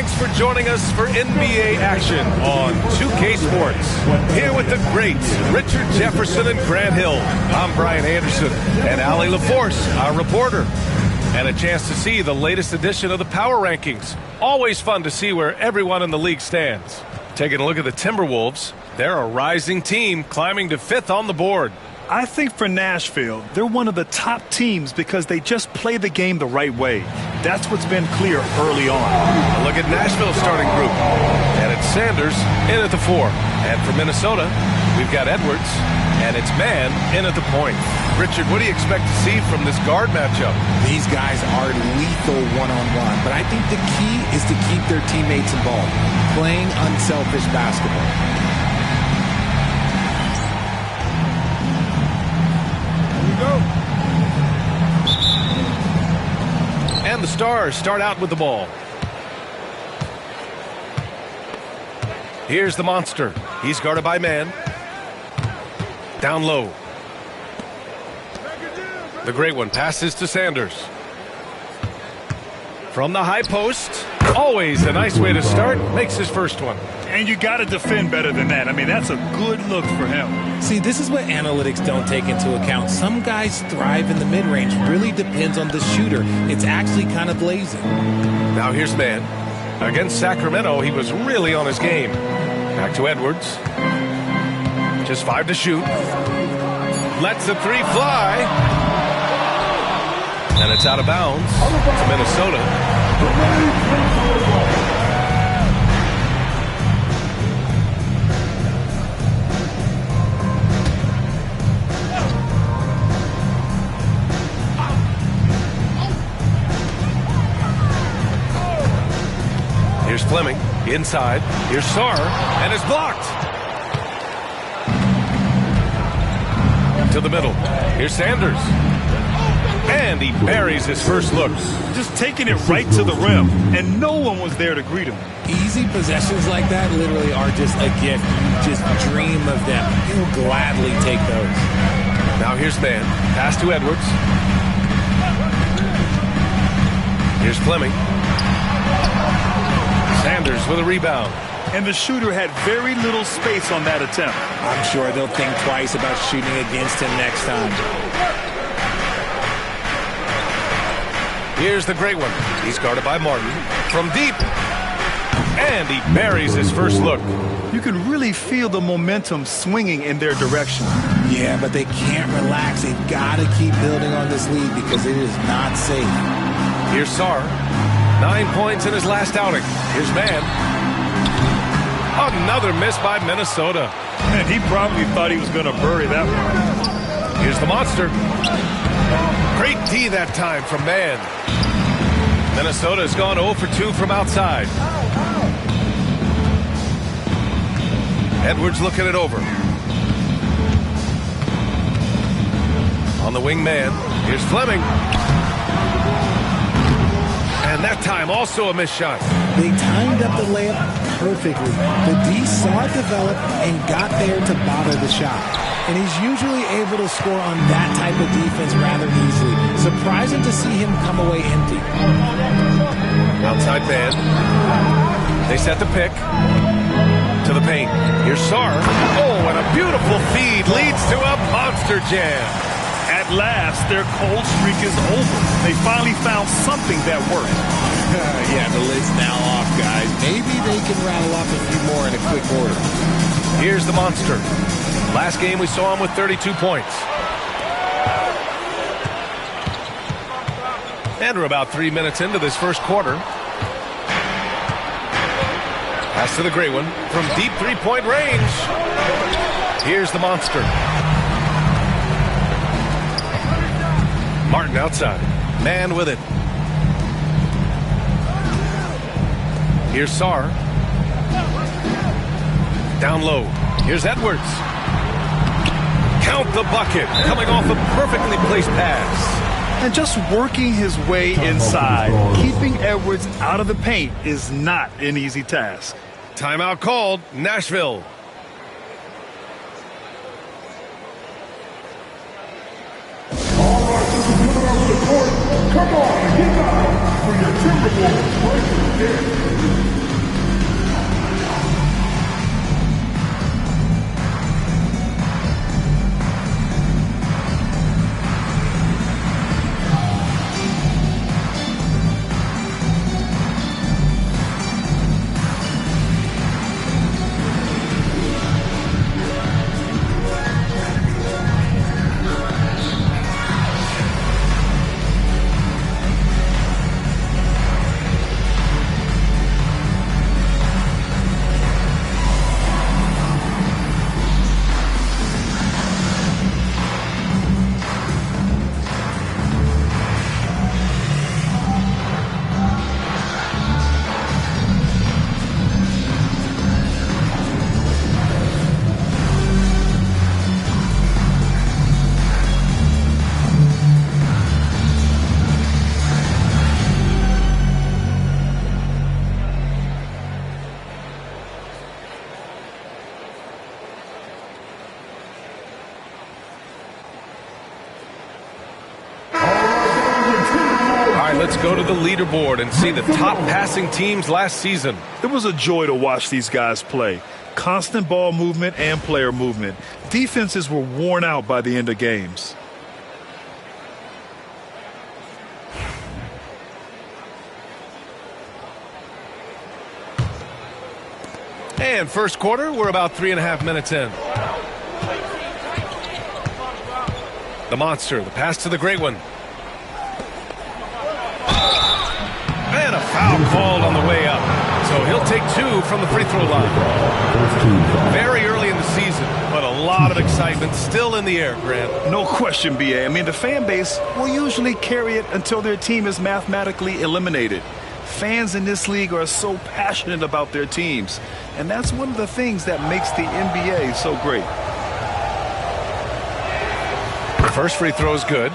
Thanks for joining us for NBA action on 2K Sports. Here with the greats, Richard Jefferson and Grant Hill. I'm Brian Anderson, and Allie LaForce, our reporter. And a chance to see the latest edition of the Power Rankings. Always fun to see where everyone in the league stands. Taking a look at the Timberwolves, they're a rising team climbing to 5th on the board. I think for Nashville, they're one of the top teams because they just play the game the right way. That's what's been clear early on. A look at Nashville's starting group. And it's Sanders in at the 4. And for Minnesota, we've got Edwards. And it's Man in at the point. Richard, what do you expect to see from this guard matchup? These guys are lethal one-on-one. But I think the key is to keep their teammates involved, playing unselfish basketball. And the Stars start out with the ball. Here's the monster. He's guarded by Man. Down low. The great one passes to Sanders. From the high post. Always a nice way to start. Makes his first one. And you got to defend better than that. I mean, that's a good look for him. See, this is what analytics don't take into account. Some guys thrive in the mid-range. Really depends on the shooter. It's actually kind of blazing. Now here's Man. Against Sacramento, he was really on his game. Back to Edwards. Just 5 to shoot. Lets the 3 fly. And it's out of bounds to Minnesota. Here's Fleming, inside. Here's Sarr, and it's blocked. To the middle. Here's Sanders. And he buries his first look. Just taking it right to the rim, and no one was there to greet him. Easy possessions like that literally are just a gift. You just dream of them. He'll gladly take those. Now here's Man. Pass to Edwards. Here's Fleming. Sanders with a rebound. And the shooter had very little space on that attempt. I'm sure they'll think twice about shooting against him next time. Here's the great one. He's guarded by Martin. From deep. And he buries his first look. You can really feel the momentum swinging in their direction. Yeah, but they can't relax. They've got to keep building on this lead because it is not safe. Here's Sarr. 9 points in his last outing. Here's Man. Another miss by Minnesota. And he probably thought he was going to bury that one. Here's the monster. Great D that time from Man. Minnesota's gone 0 for 2 from outside. Edwards looking it over. On the wing Man. Here's Fleming. And that time also a missed shot. They timed up the layup perfectly. The D saw it develop and got there to bother the shot. And he's usually able to score on that type of defense rather easily. Surprising to see him come away empty. Outside Man. They set the pick. To the paint. Here's Sarr. Oh, and a beautiful feed leads to a monster jam. At last, their cold streak is over. They finally found something that worked. Yeah, the lid's now off, guys. Maybe they can rattle off a few more in a quick order. Here's the monster. Last game we saw him with 32 points. And we're about 3 minutes into this first quarter. Pass to the great one from deep three-point range. Here's the monster. Martin outside. Man with it. Here's Sarr. Down low. Here's Edwards. Count the bucket. Coming off a perfectly placed pass. And just working his way inside, keeping Edwards out of the paint is not an easy task. Timeout called. Nashville. All right, this is coming off the court. Come on, get out for your Timberwolves. Let's go to the leaderboard and see the top passing teams last season. It was a joy to watch these guys play. Constant ball movement and player movement. Defenses were worn out by the end of games. And first quarter, we're about 3.5 minutes in. The monster, the pass to the great one. And a foul called on the way up. So he'll take 2 from the free throw line. Very early in the season, but a lot of excitement still in the air, Grant. No question, B.A. I mean, the fan base will usually carry it until their team is mathematically eliminated. Fans in this league are so passionate about their teams, and that's one of the things that makes the NBA so great. The first free throw is good.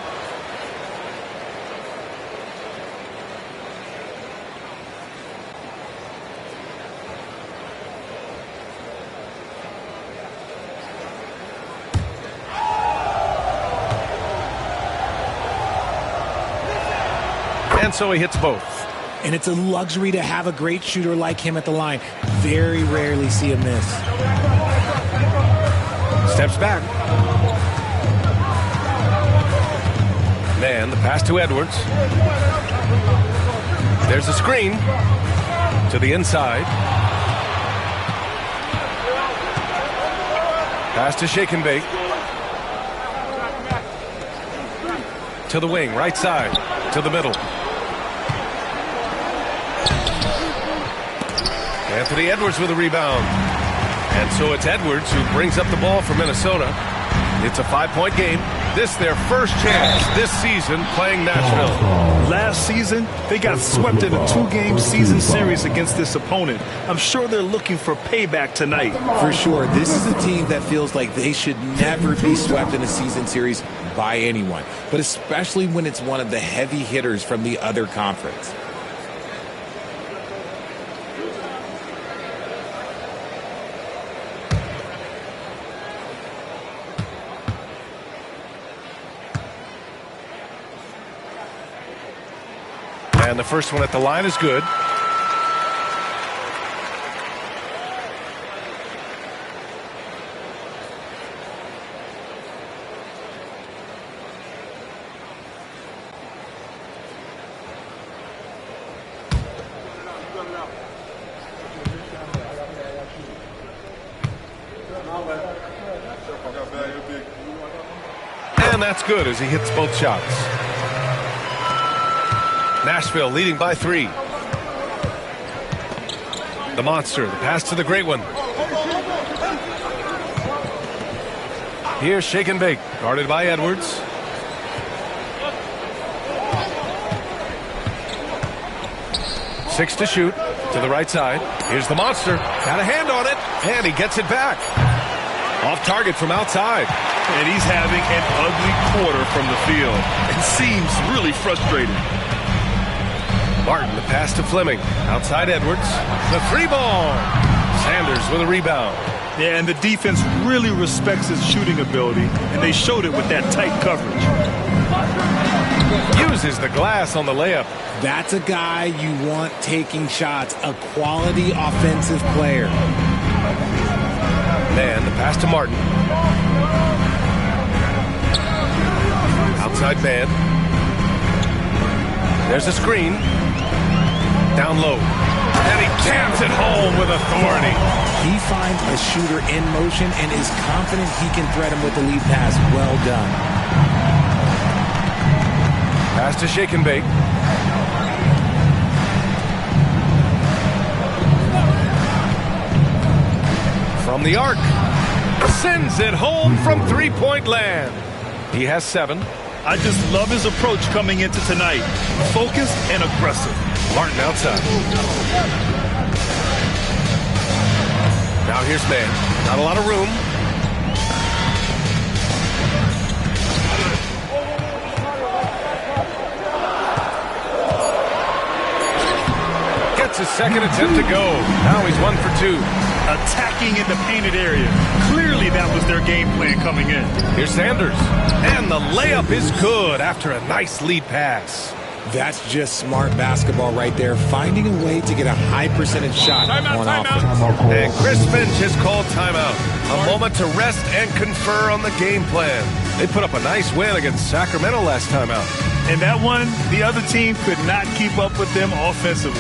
And so he hits both. And it's a luxury to have a great shooter like him at the line. Very rarely see a miss. Steps back. Man, the pass to Edwards. There's a screen to the inside. Pass to Shake and Bake. To the wing, right side, to the middle. Anthony Edwards with a rebound. And so it's Edwards who brings up the ball for Minnesota. It's a 5-point game. This their first chance this season playing Nashville. Last season, they got swept in a 2-game season series against this opponent. I'm sure they're looking for payback tonight. For sure, this is a team that feels like they should never be swept in a season series by anyone, but especially when it's one of the heavy hitters from the other conference. And the first one at the line is good. And that's good as he hits both shots. Nashville leading by 3. The monster, the pass to the great one. Here's Shake and Bake, guarded by Edwards. Six to shoot, to the right side. Here's the monster, got a hand on it, and he gets it back. Off target from outside. And he's having an ugly quarter from the field. It seems really frustrating. Martin, the pass to Fleming. Outside Edwards. The 3-ball. Sanders with a rebound. Yeah, and the defense really respects his shooting ability, and they showed it with that tight coverage. Uses the glass on the layup. That's a guy you want taking shots, a quality offensive player. Man, the pass to Martin. Outside man. There's a screen. Down low. And he jams it home with authority. He finds a shooter in motion and is confident he can thread him with the lead pass. Well done. Pass to Shake and Bake. From the arc. Sends it home from 3-point land. He has 7. I just love his approach coming into tonight. Focused and aggressive. Martin outside. Now here's man. Not a lot of room. Gets his second attempt to go. Now he's 1 for 2. Attacking in the painted area. Clearly that was their game plan coming in. Here's Sanders. And the layup is good after a nice lead pass. That's just smart basketball right there, finding a way to get a high percentage shot on offense. And Chris Finch has called timeout. A moment to rest and confer on the game plan. They put up a nice win against Sacramento last time out. And that one, the other team could not keep up with them offensively.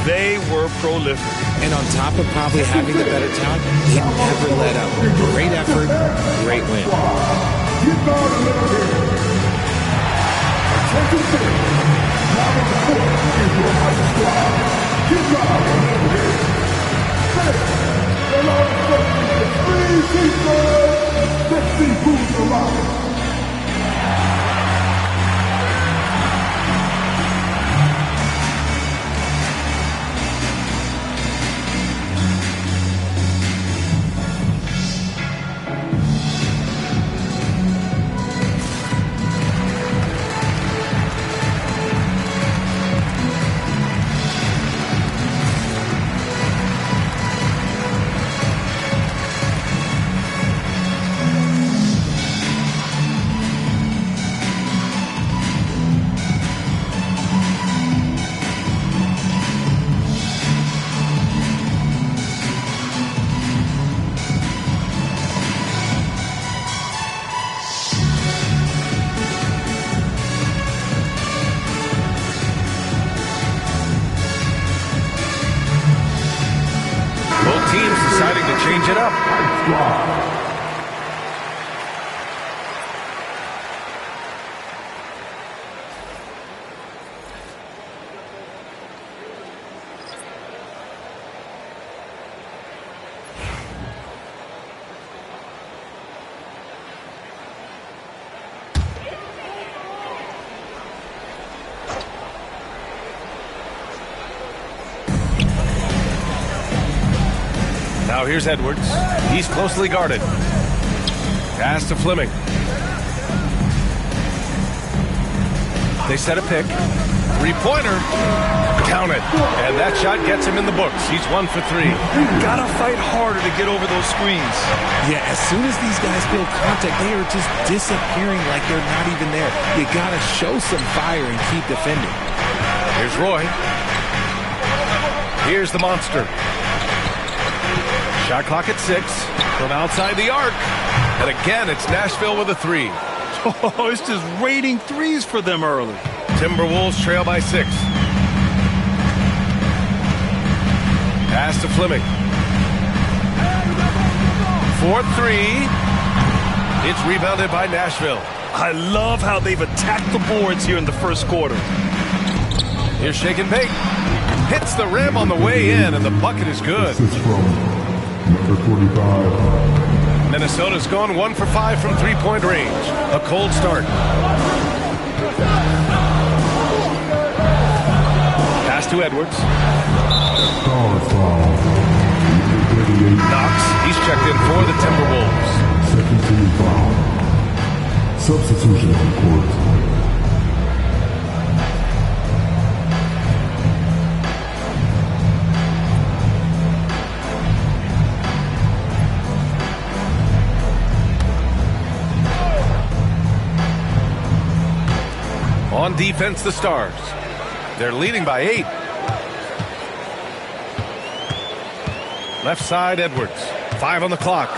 They were prolific. And on top of probably having the better talent, they never let up. Great effort, great win. Deciding to change it up. Now here's Edwards. He's closely guarded. Pass to Fleming. They set a pick. Three-pointer. Count it. And that shot gets him in the books. He's 1 for 3. Gotta fight harder to get over those screens. Yeah, as soon as these guys feel contact, they are just disappearing like they're not even there. You gotta show some fire and keep defending. Here's Roy. Here's the monster. Shot clock at 6 from outside the arc. And again, it's Nashville with a 3. Oh, it's just raining threes for them early. Timberwolves trail by 6. Pass to Fleming. 4-3. It's rebounded by Nashville. I love how they've attacked the boards here in the first quarter. Here's Shake and Bake. Hits the rim on the way in, and the bucket is good. Number 45. Minnesota's gone 1 for 5 from three-point range. A cold start. Pass to Edwards. Knox, he's checked in for the Timberwolves. Second team foul. Substitution on court. On defense, the Stars. They're leading by 8. Left side, Edwards. 5 on the clock.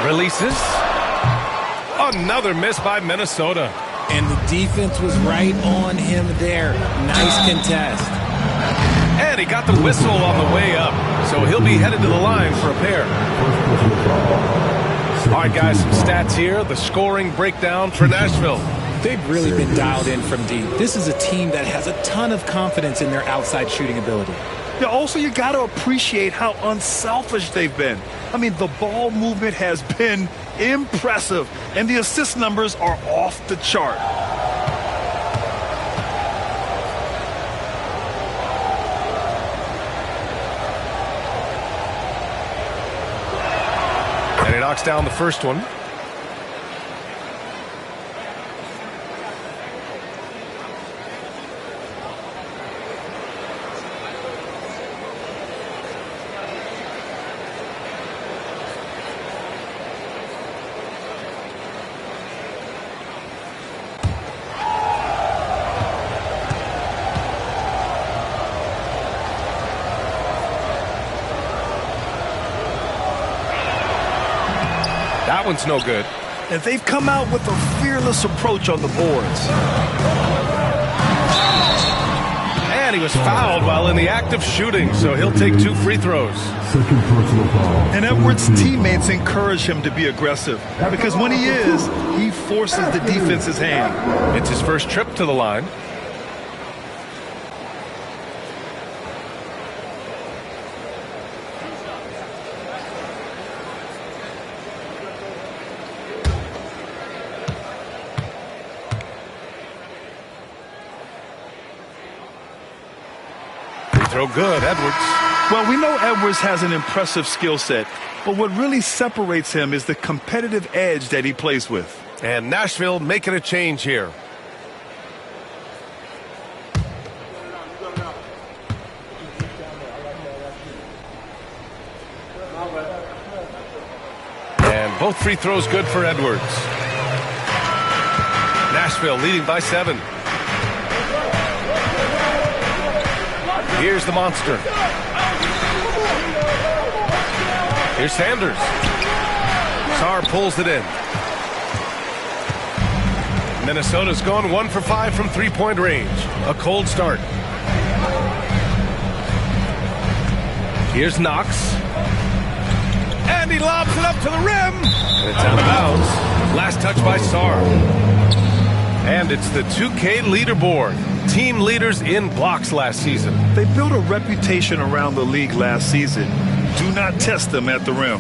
Releases. Another miss by Minnesota. And the defense was right on him there. Nice contest. And he got the whistle on the way up. So he'll be headed to the line for a pair. All right, guys, some stats here. The scoring breakdown for Nashville. They've really been dialed in from deep. This is a team that has a ton of confidence in their outside shooting ability. Yeah, also, you got to appreciate how unselfish they've been. I mean, the ball movement has been impressive, and the assist numbers are off the chart. And he knocks down the first one. one's no good. And they've come out with a fearless approach on the boards. And he was fouled while in the act of shooting, so he'll take 2 free throws. Second personal foul. And Edwards' teammates encourage him to be aggressive because when he is, he forces the defense's hand. It's his first trip to the line. Throw good, Edwards. Well, we know Edwards has an impressive skill set, but what really separates him is the competitive edge that he plays with. And Nashville making a change here. And both free throws good for Edwards. Nashville leading by 7. Here's the monster. Here's Sanders. Sarr pulls it in. Minnesota's gone 1 for 5 from three-point range. A cold start. Here's Knox. And he lobs it up to the rim. And it's out of bounds. Last touch by Sarr. And it's the 2K leaderboard. Team leaders in blocks last season. They built a reputation around the league last season. Do not test them at the rim.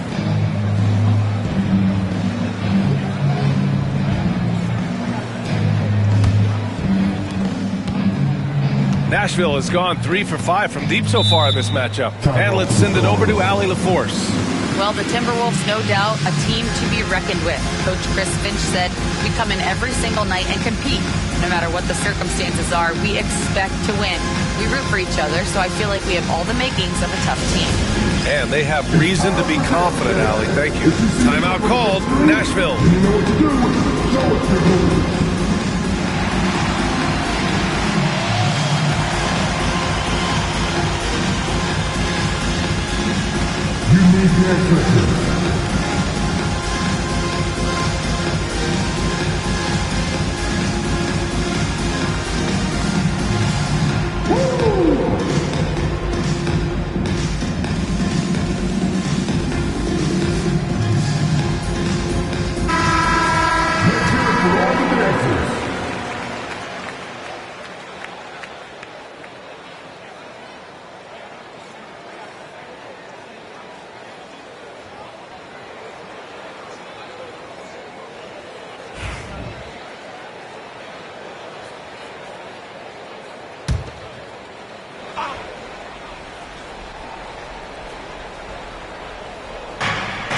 Nashville has gone 3 for 5 from deep so far in this matchup. And let's send it over to Allie LaForce. Well, the Timberwolves, no doubt, a team to be reckoned with. Coach Chris Finch said, we come in every single night and compete. No matter what the circumstances are, we expect to win. We root for each other, so I feel like we have all the makings of a tough team. And they have reason to be confident, Allie. Thank you. Timeout called. Nashville. You need the answer.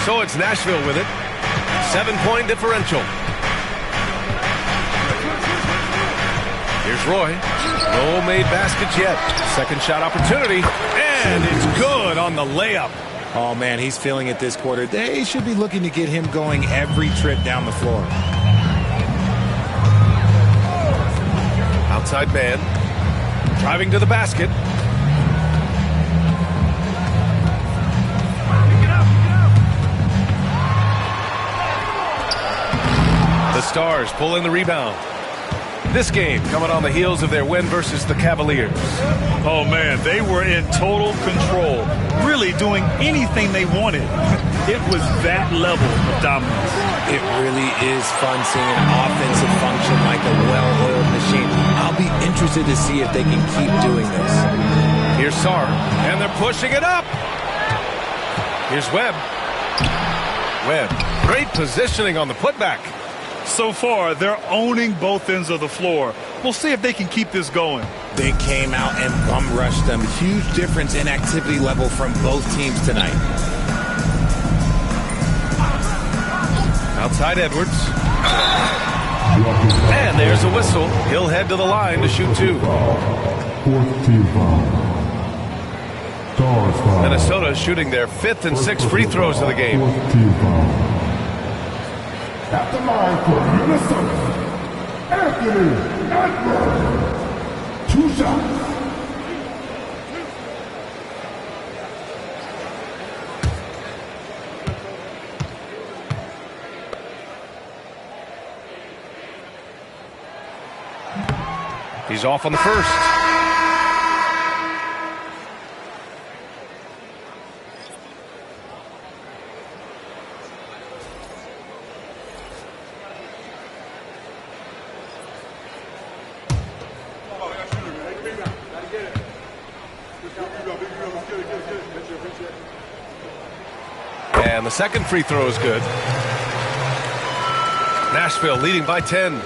So it's Nashville with it. 7-point differential. Here's Roy. No made baskets yet. Second shot opportunity. And it's good on the layup. Oh, man, he's feeling it this quarter. They should be looking to get him going every trip down the floor. Outside man. Driving to the basket. The Stars pull in the rebound. This game coming on the heels of their win versus the Cavaliers. Oh, man, they were in total control, really doing anything they wanted. It was that level of dominance. It really is fun seeing an offensive function like a well-oiled machine. I'll be interested to see if they can keep doing this. Here's Sarr, and they're pushing it up. Here's Webb. Webb, great positioning on the putback. So far, they're owning both ends of the floor. We'll see if they can keep this going. They came out and bum rushed them. Huge difference in activity level from both teams tonight. Outside Edwards. And there's a whistle. He'll head to the line to shoot 2. Fourth team foul. Stars foul. Minnesota shooting their 5th and 6th free throws of the game. Fourth team foul. At the line for Minnesota, Anthony Edwards. 2 shots. He's off on the first. And the second free throw is good. Nashville leading by 10.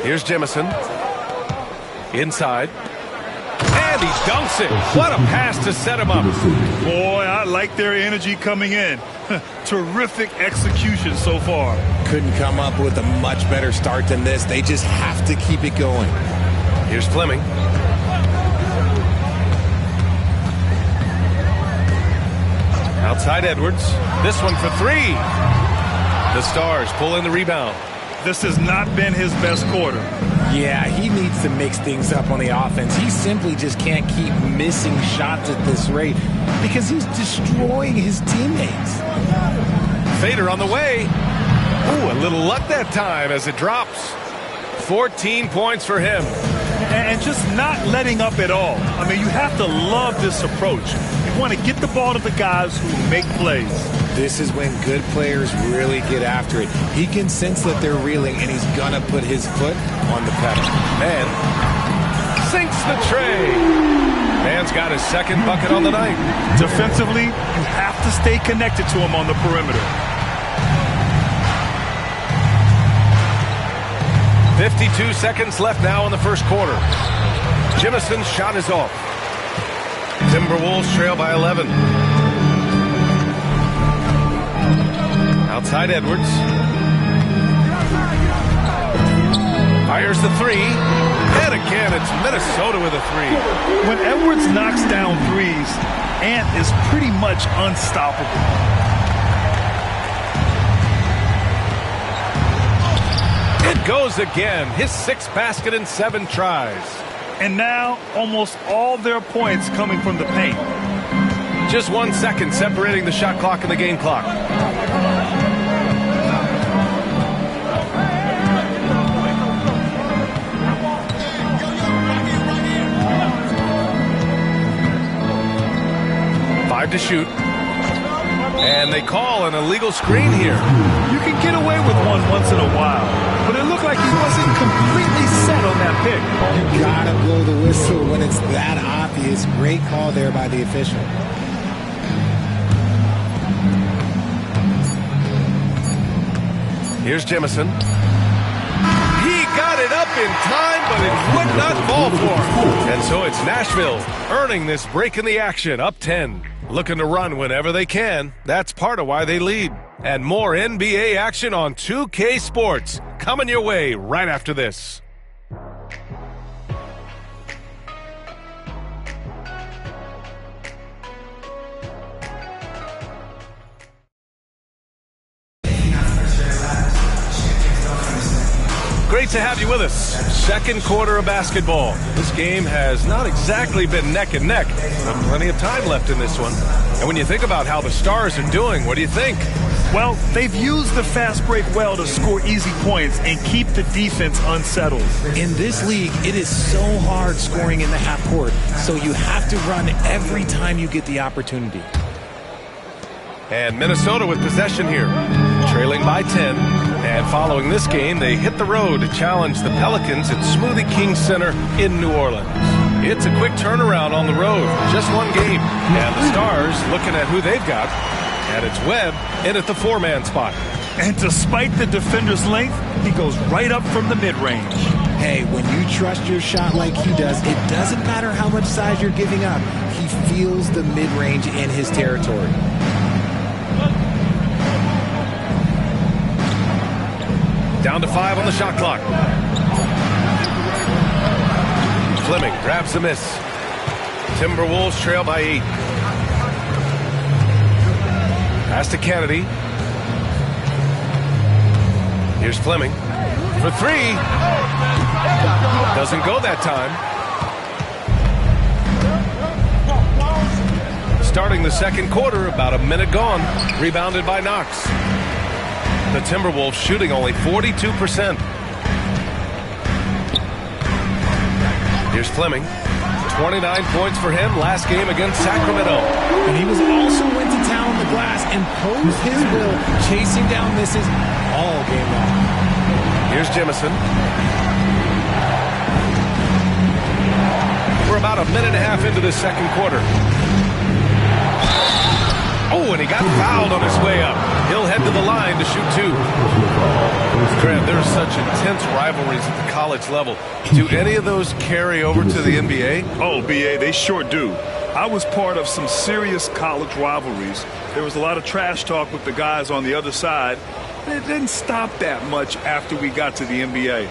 Here's Jemison. Inside. And he dunks it. What a pass to set him up. Boy, I like their energy coming in. Terrific execution so far. Couldn't come up with a much better start than this. They just have to keep it going. Here's Fleming. Outside Edwards. This one for three. The Stars pull in the rebound. This has not been his best quarter. Yeah, he needs to mix things up on the offense. He simply just can't keep missing shots at this rate because he's destroying his teammates. Fader on the way. Ooh, a little luck that time as it drops. 14 points for him. And just not letting up at all. I mean, you have to love this approach. You want to get the ball to the guys who make plays. This is when good players really get after it. He can sense that they're reeling, and he's going to put his foot on the pedal. And sinks the tray. Man's got his second bucket on the night. Defensively, you have to stay connected to him on the perimeter. 52 seconds left now in the first quarter. Jemison's shot is off. Timberwolves trail by 11. Outside Edwards. Fires the three. And again, it's Minnesota with a three. When Edwards knocks down threes, Ant is pretty much unstoppable. It goes again. His sixth basket in 7 tries. And now almost all their points coming from the paint. Just 1 second separating the shot clock and the game clock. Five to shoot. And they call an illegal screen here. You can get away with one once in a while, but it looked like he wasn't completely set on that pick. You gotta blow the whistle when it's that obvious. Great call there by the official. Here's Jemison. He got it up in time, but it would not fall for him. And so it's Nashville earning this break in the action, up 10. Looking to run whenever they can. That's part of why they lead. And more NBA action on 2K Sports coming your way right after this. Great to have you with us. Second quarter of basketball. This game has not exactly been neck and neck, but plenty of time left in this one. And when you think about how the Stars are doing, what do you think? Well, they've used the fast break well to score easy points and keep the defense unsettled. In this league, it is so hard scoring in the half court, so you have to run every time you get the opportunity. And Minnesota with possession here, trailing by 10. And following this game, they hit the road to challenge the Pelicans at Smoothie King Center in New Orleans. It's a quick turnaround on the road, just one game. And the Stars looking at who they've got. And it's Webb in at the 4-man spot. And despite the defender's length, he goes right up from the mid-range. Hey, when you trust your shot like he does, it doesn't matter how much size you're giving up. He feels the mid-range in his territory. Down to 5 on the shot clock. Fleming grabs the miss. Timberwolves trail by 8. Pass to Kennedy. Here's Fleming for 3. Doesn't go that time. Starting the second quarter, about a minute gone. Rebounded by Knox. The Timberwolves shooting only 42%. Here's Fleming. 29 points for him last game against Sacramento. And he was also went to town on the glass and posed his will, chasing down misses all game long. Here's Jemison. We're about a minute and a half into this second quarter. Oh, and he got fouled on his way up. He'll head to the line to shoot two. Grant, there's such intense rivalries at the college level. Do any of those carry over to the NBA? Oh, BA, they sure do. I was part of some serious college rivalries. There was a lot of trash talk with the guys on the other side. It didn't stop that much after we got to the NBA.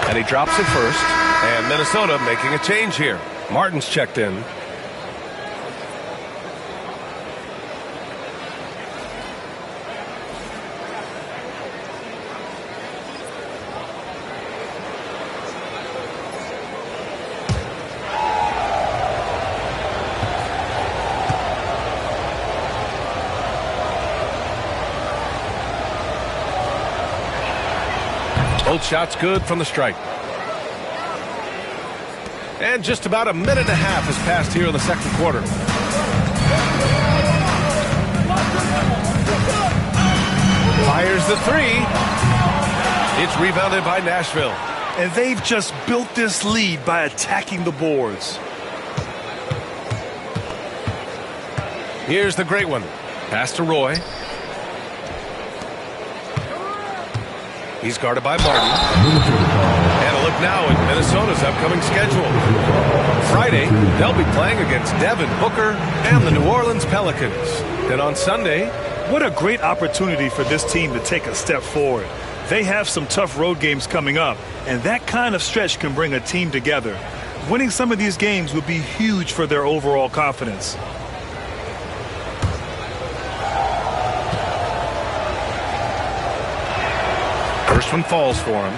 And he drops it first. And Minnesota making a change here. Martin's checked in. Both shots good from the stripe. And just about a minute and a half has passed here in the second quarter. Fires the three. It's rebounded by Nashville. And they've just built this lead by attacking the boards. Here's the great one. Pass to Roy. He's guarded by Martin. And a look now at Minnesota's upcoming schedule. Friday, they'll be playing against Devin Booker and the New Orleans Pelicans. And on Sunday, what a great opportunity for this team to take a step forward. They have some tough road games coming up, and that kind of stretch can bring a team together. Winning some of these games would be huge for their overall confidence. First one falls for him.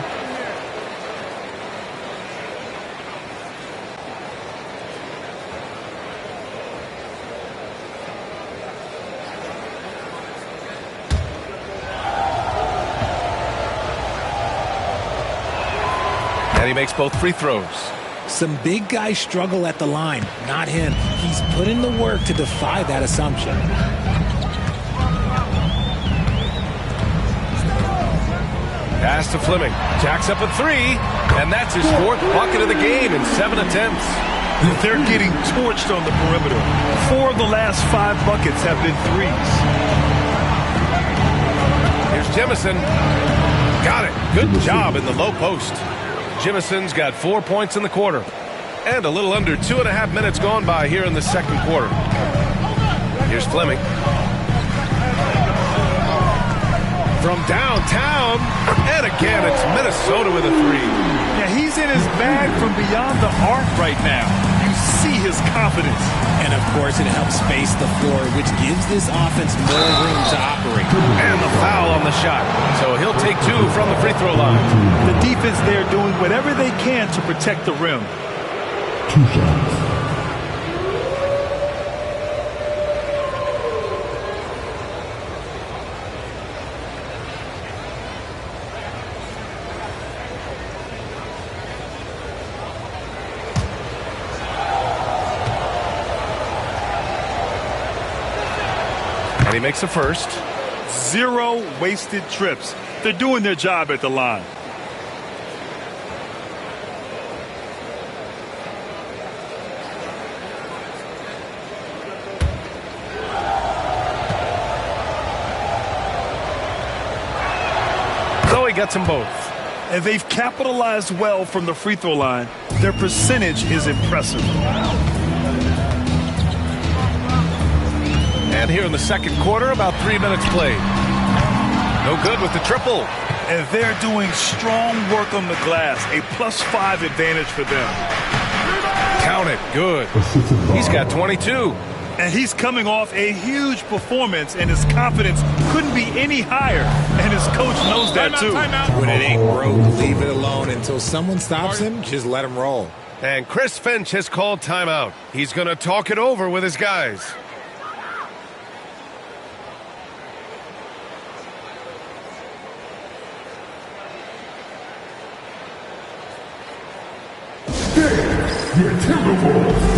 And he makes both free throws. Some big guys struggle at the line, not him. He's put in the work to defy that assumption. Pass to Fleming. Jacks up a three. And that's his fourth bucket of the game in 7 attempts. They're getting torched on the perimeter. 4 of the last 5 buckets have been threes. Here's Jemison. Got it. Good job in the low post. Jemison's got 4 points in the quarter. And a little under 2.5 minutes gone by here in the second quarter. Here's Fleming. From downtown, and again, it's Minnesota with a three. Yeah, he's in his bag from beyond the arc right now. You see his confidence. And, of course, it helps space the floor, which gives this offense more room to operate. And the foul on the shot. So he'll take 2 from the free throw line. The defense there doing whatever they can to protect the rim. 2 shots. And he makes a first. 0 wasted trips. They're doing their job at the line. So he gets them both. And they've capitalized well from the free throw line. Their percentage is impressive. And here in the second quarter, about 3 minutes played. No good with the triple. And they're doing strong work on the glass. A +5 advantage for them. Count it. Good. He's got 22. And he's coming off a huge performance, and his confidence couldn't be any higher. And his coach knows that, too. When it ain't broke, leave it alone until someone stops him. Just let him roll. And Chris Finch has called timeout. He's going to talk it over with his guys. Your Timberwolves.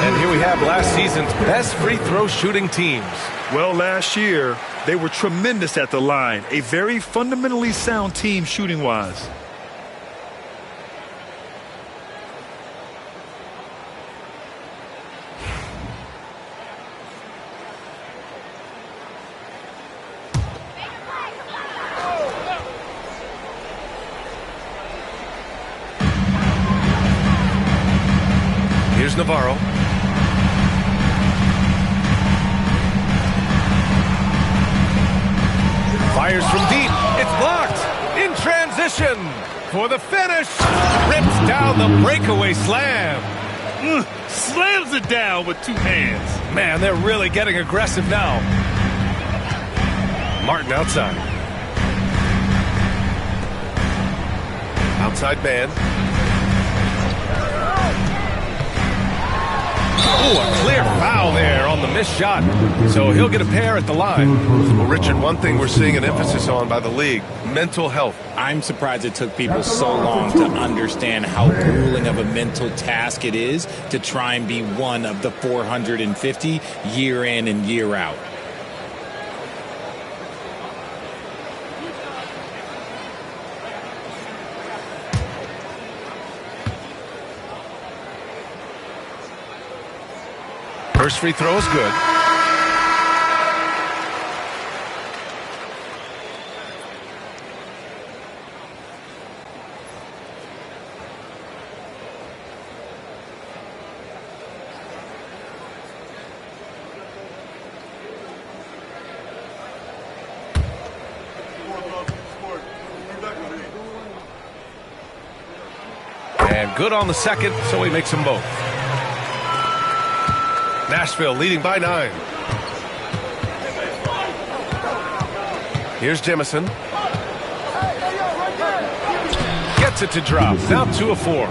And here we have last season's best free throw shooting teams. Well, last year, they were tremendous at the line. A very fundamentally sound team shooting-wise. Here's Navarro. Fires from deep. It's blocked. In transition for the finish. Rips down the breakaway slam. Slams it down with two hands. Man, they're really getting aggressive now. Martin outside. Outside man. Oh, a clear foul there on the missed shot. So he'll get a pair at the line. Well, Richard, one thing we're seeing an emphasis on by the league, mental health. I'm surprised it took people so long to understand how grueling of a mental task it is to try and be one of the 450 year in and year out. First free throw is good. And good on the second, so he makes them both. Nashville leading by 9. Here's Jemison. Gets it to drop. Now 2 of 4.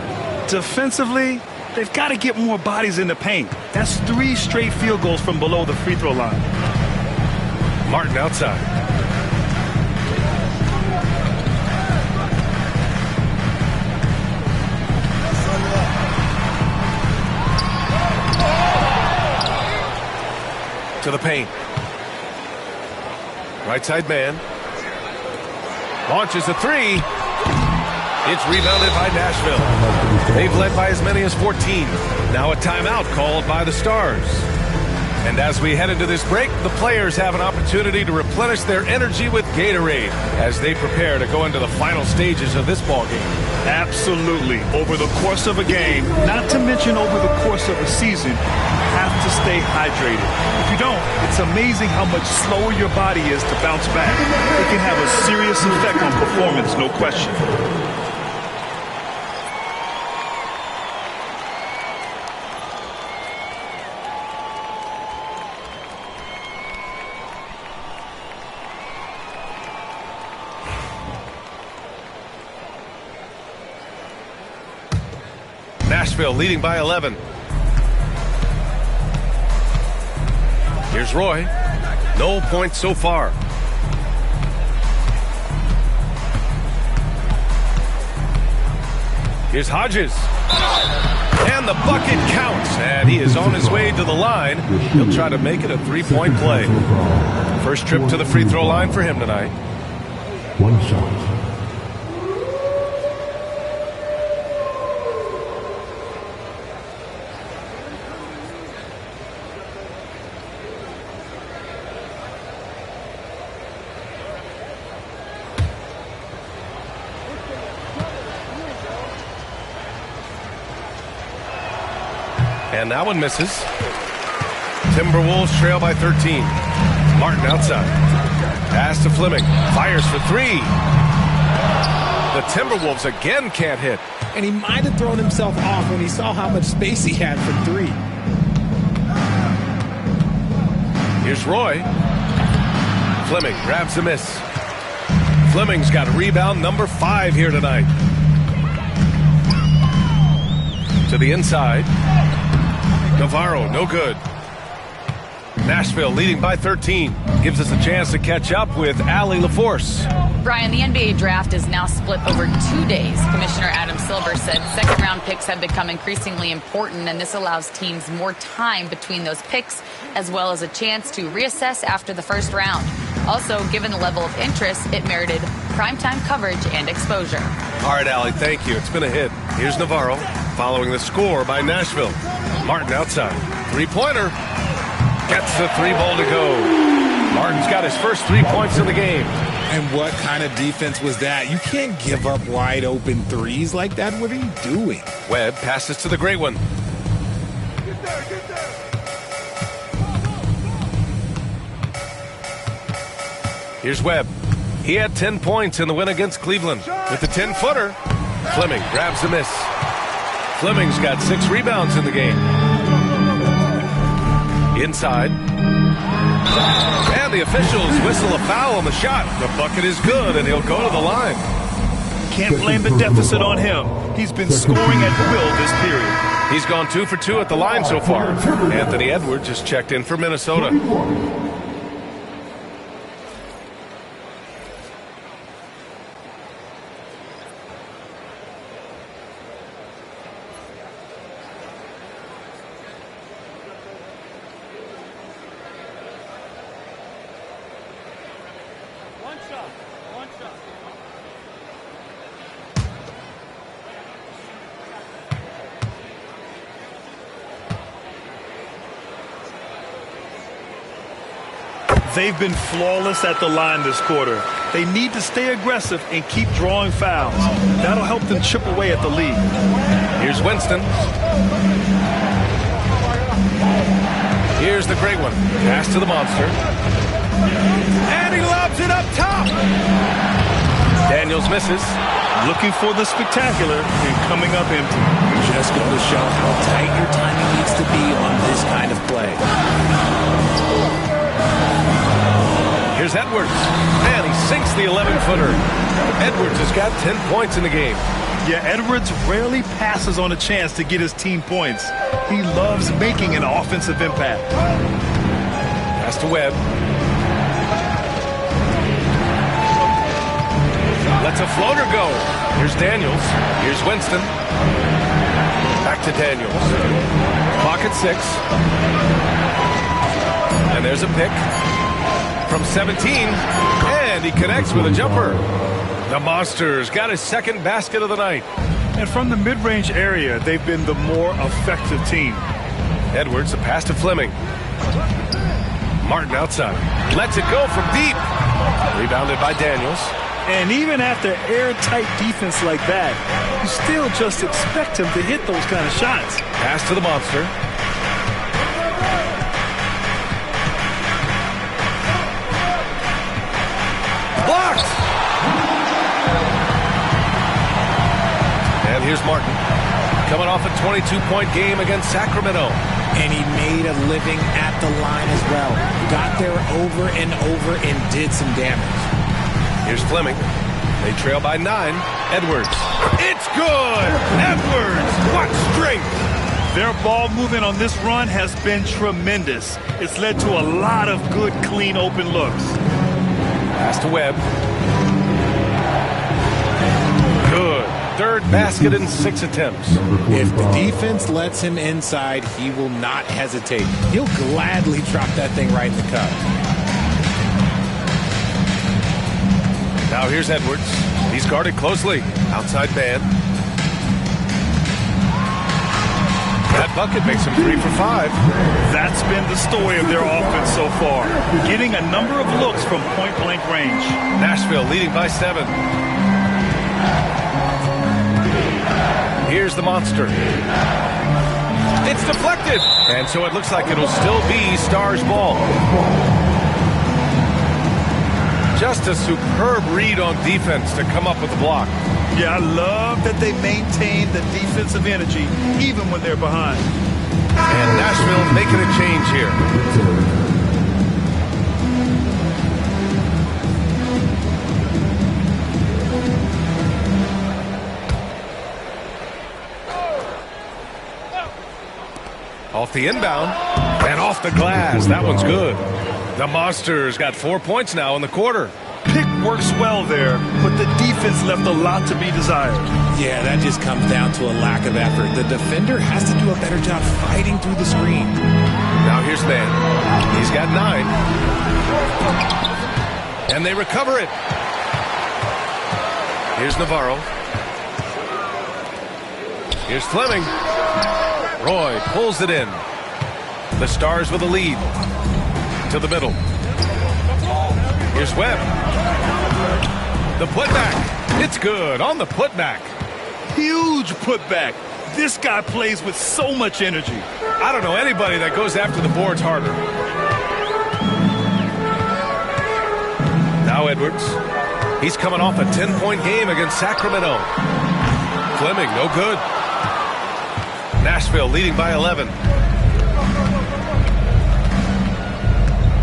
Defensively, they've got to get more bodies in the paint. That's 3 straight field goals from below the free throw line. Martin outside. To the paint. Right side man. Launches a 3. It's rebounded by Nashville. They've led by as many as 14. Now a timeout called by the Stars. And as we head into this break, the players have an opportunity to replenish their energy with Gatorade as they prepare to go into the final stages of this ballgame. Absolutely. Over the course of a game, not to mention over the course of a season, you have to stay hydrated. If you don't, it's amazing how much slower your body is to bounce back. It can have a serious effect on performance, no question. Nashville leading by 11. Here's Roy. No points so far. Here's Hodges. And the bucket counts. And he is on his way to the line. He'll try to make it a 3-point play. First trip to the free throw line for him tonight. 1 shot. And that one misses. Timberwolves trail by 13. Martin outside. Pass to Fleming. Fires for 3. The Timberwolves again can't hit. And he might have thrown himself off when he saw how much space he had for 3. Here's Roy. Fleming grabs the miss. Fleming's got rebound number 5 here tonight. To the inside. Navarro, no good. Nashville leading by 13. Gives us a chance to catch up with Allie LaForce. Brian, the NBA draft is now split over 2 days. Commissioner Adam Silver said second-round picks have become increasingly important, and this allows teams more time between those picks, as well as a chance to reassess after the first round. Also, given the level of interest, it merited primetime coverage and exposure. All right, Allie, thank you. It's been a hit. Here's Navarro following the score by Nashville. Martin outside. Three-pointer. Gets the 3 ball to go. Martin's got his first 3 points in the game. And what kind of defense was that? You can't give up wide open threes like that. What are you doing? Webb passes to the great one. Here's Webb. He had 10 points in the win against Cleveland. With the 10-footer, Fleming grabs the miss. Fleming's got 6 rebounds in the game. Inside. And the officials whistle a foul on the shot. The bucket is good, and he'll go to the line. Can't blame the deficit on him. He's been scoring at will this period. He's gone 2 for 2 at the line so far. Anthony Edwards just checked in for Minnesota. They've been flawless at the line this quarter. They need to stay aggressive and keep drawing fouls. That'll help them chip away at the lead. Here's Winston. Here's the great one. Pass to the monster. And he lobs it up top. Daniels misses. Looking for the spectacular and coming up empty. Just going to show how tight your timing needs to be on this kind of play. Here's Edwards, and he sinks the 11-footer. Edwards has got 10 points in the game. Yeah, Edwards rarely passes on a chance to get his team points. He loves making an offensive impact. Pass to Webb. Lets a floater go. Here's Daniels. Here's Winston. Back to Daniels. Clock at 6. And there's a pick. From 17, and he connects with a jumper. The Monsters got his second basket of the night. And from the mid-range area, they've been the more effective team. Edwards, a pass to Fleming. Martin outside. Lets it go from deep. Rebounded by Daniels. And even after airtight defense like that, you still just expect him to hit those kind of shots. Pass to the Monster. Blocked! And here's Martin, coming off a 22-point game against Sacramento. And he made a living at the line as well. Got there over and over and did some damage. Here's Fleming. They trail by 9. Edwards. It's good! Edwards! What strength! Their ball movement on this run has been tremendous. It's led to a lot of good, clean, open looks. Pass to Webb. Good. Third basket in 6 attempts. If the defense lets him inside, he will not hesitate. He'll gladly drop that thing right in the cup. Now here's Edwards. He's guarded closely. Outside man. That bucket makes him 3 for 5. That's been the story of their offense so far. Getting a number of looks from point-blank range. Nashville leading by 7. Here's the Monster. It's deflected. And so it looks like it'll still be Stars ball. Just a superb read on defense to come up with the block. Yeah, I love that they maintain the defensive energy even when they're behind. And Nashville making a change here. Off the inbound and off the glass. That one's good. The Monsters got 4 points now in the quarter. Pick works well there, but the defense left a lot to be desired. Yeah, that just comes down to a lack of effort. The defender has to do a better job fighting through the screen. Now here's Man. He's got 9. And they recover it. Here's Navarro. Here's Fleming. Roy pulls it in. The Stars with a lead. To the middle. Here's Webb. The putback. It's good on the putback. Huge putback. This guy plays with so much energy. I don't know anybody that goes after the boards harder. Now Edwards. He's coming off a 10-point game against Sacramento. Fleming, no good. Nashville leading by 11.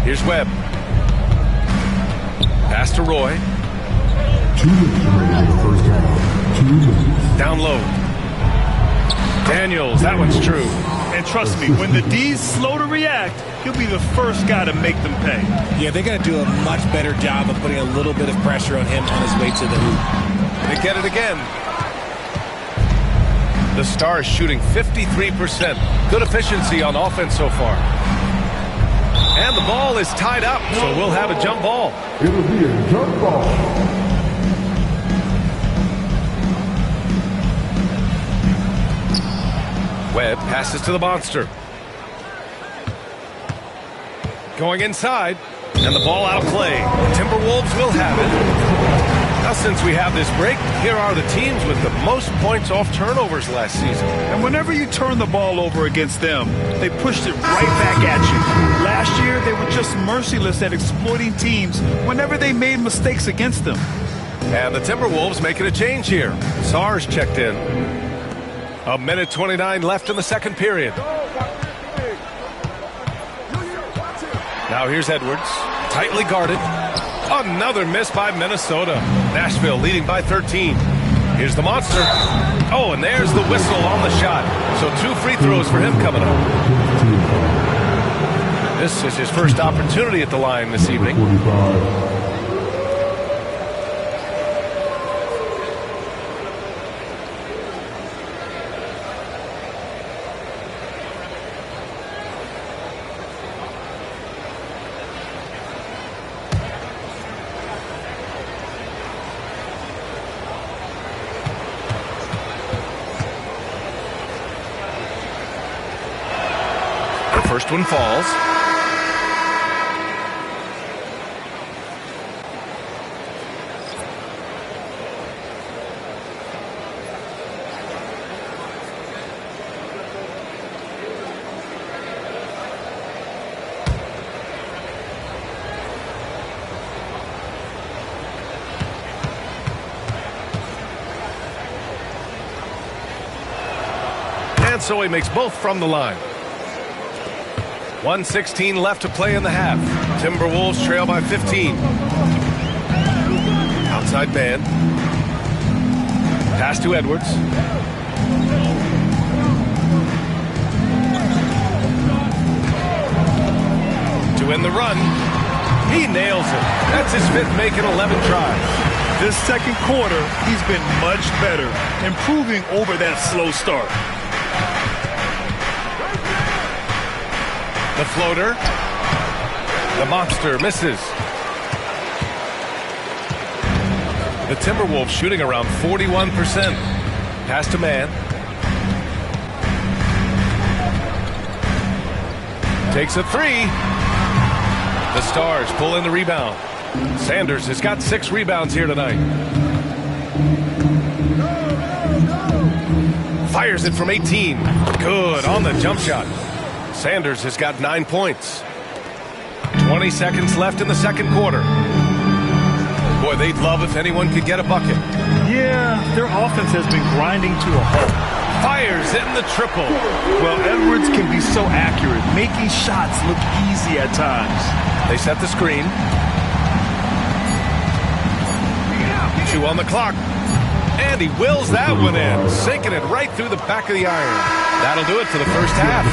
Here's Webb. Pass to Roy. 2 minutes remaining in the first half. 2 minutes. Down low. Daniels, that one's true. And trust me, when the D's slow to react, he'll be the first guy to make them pay. Yeah, they got to do a much better job of putting a little bit of pressure on him on his way to the hoop. They get it again. The Stars shooting 53%. Good efficiency on offense so far. And the ball is tied up, so we'll have a jump ball. It'll be a jump ball. Webb passes to the Monster. Going inside, and the ball out of play. Timberwolves will have it. Now, since we have this break, here are the teams with the most points off turnovers last season. And whenever you turn the ball over against them, they pushed it right back at you. Last year, they were just merciless at exploiting teams whenever they made mistakes against them. And the Timberwolves making a change here. Sars checked in. 1:29 left in the second period. Now here's Edwards. Tightly guarded. Another miss by Minnesota. Nashville leading by 13. Here's the Monster. Oh, and there's the whistle on the shot. So 2 free throws for him coming up. This is his first opportunity at the line this evening. 45. First one falls. And so he makes both from the line. 1:16 left to play in the half. Timberwolves trail by 15. Outside man. Pass to Edwards. To end the run. He nails it. That's his 5th make in 11 tries. This second quarter, he's been much better, improving over that slow start. The floater. The Monster misses. The Timberwolves shooting around 41%. Pass to man. Takes a 3. The Stars pull in the rebound. Sanders has got 6 rebounds here tonight. Fires it from 18. Good on the jump shot. Sanders has got 9 points. 20 seconds left in the second quarter. Boy, they'd love if anyone could get a bucket. Yeah, their offense has been grinding to a halt. Fires in the triple. Well, Edwards can be so accurate, making shots look easy at times. They set the screen. 2 on the clock. And he wills that one in, sinking it right through the back of the iron. That'll do it for the first half.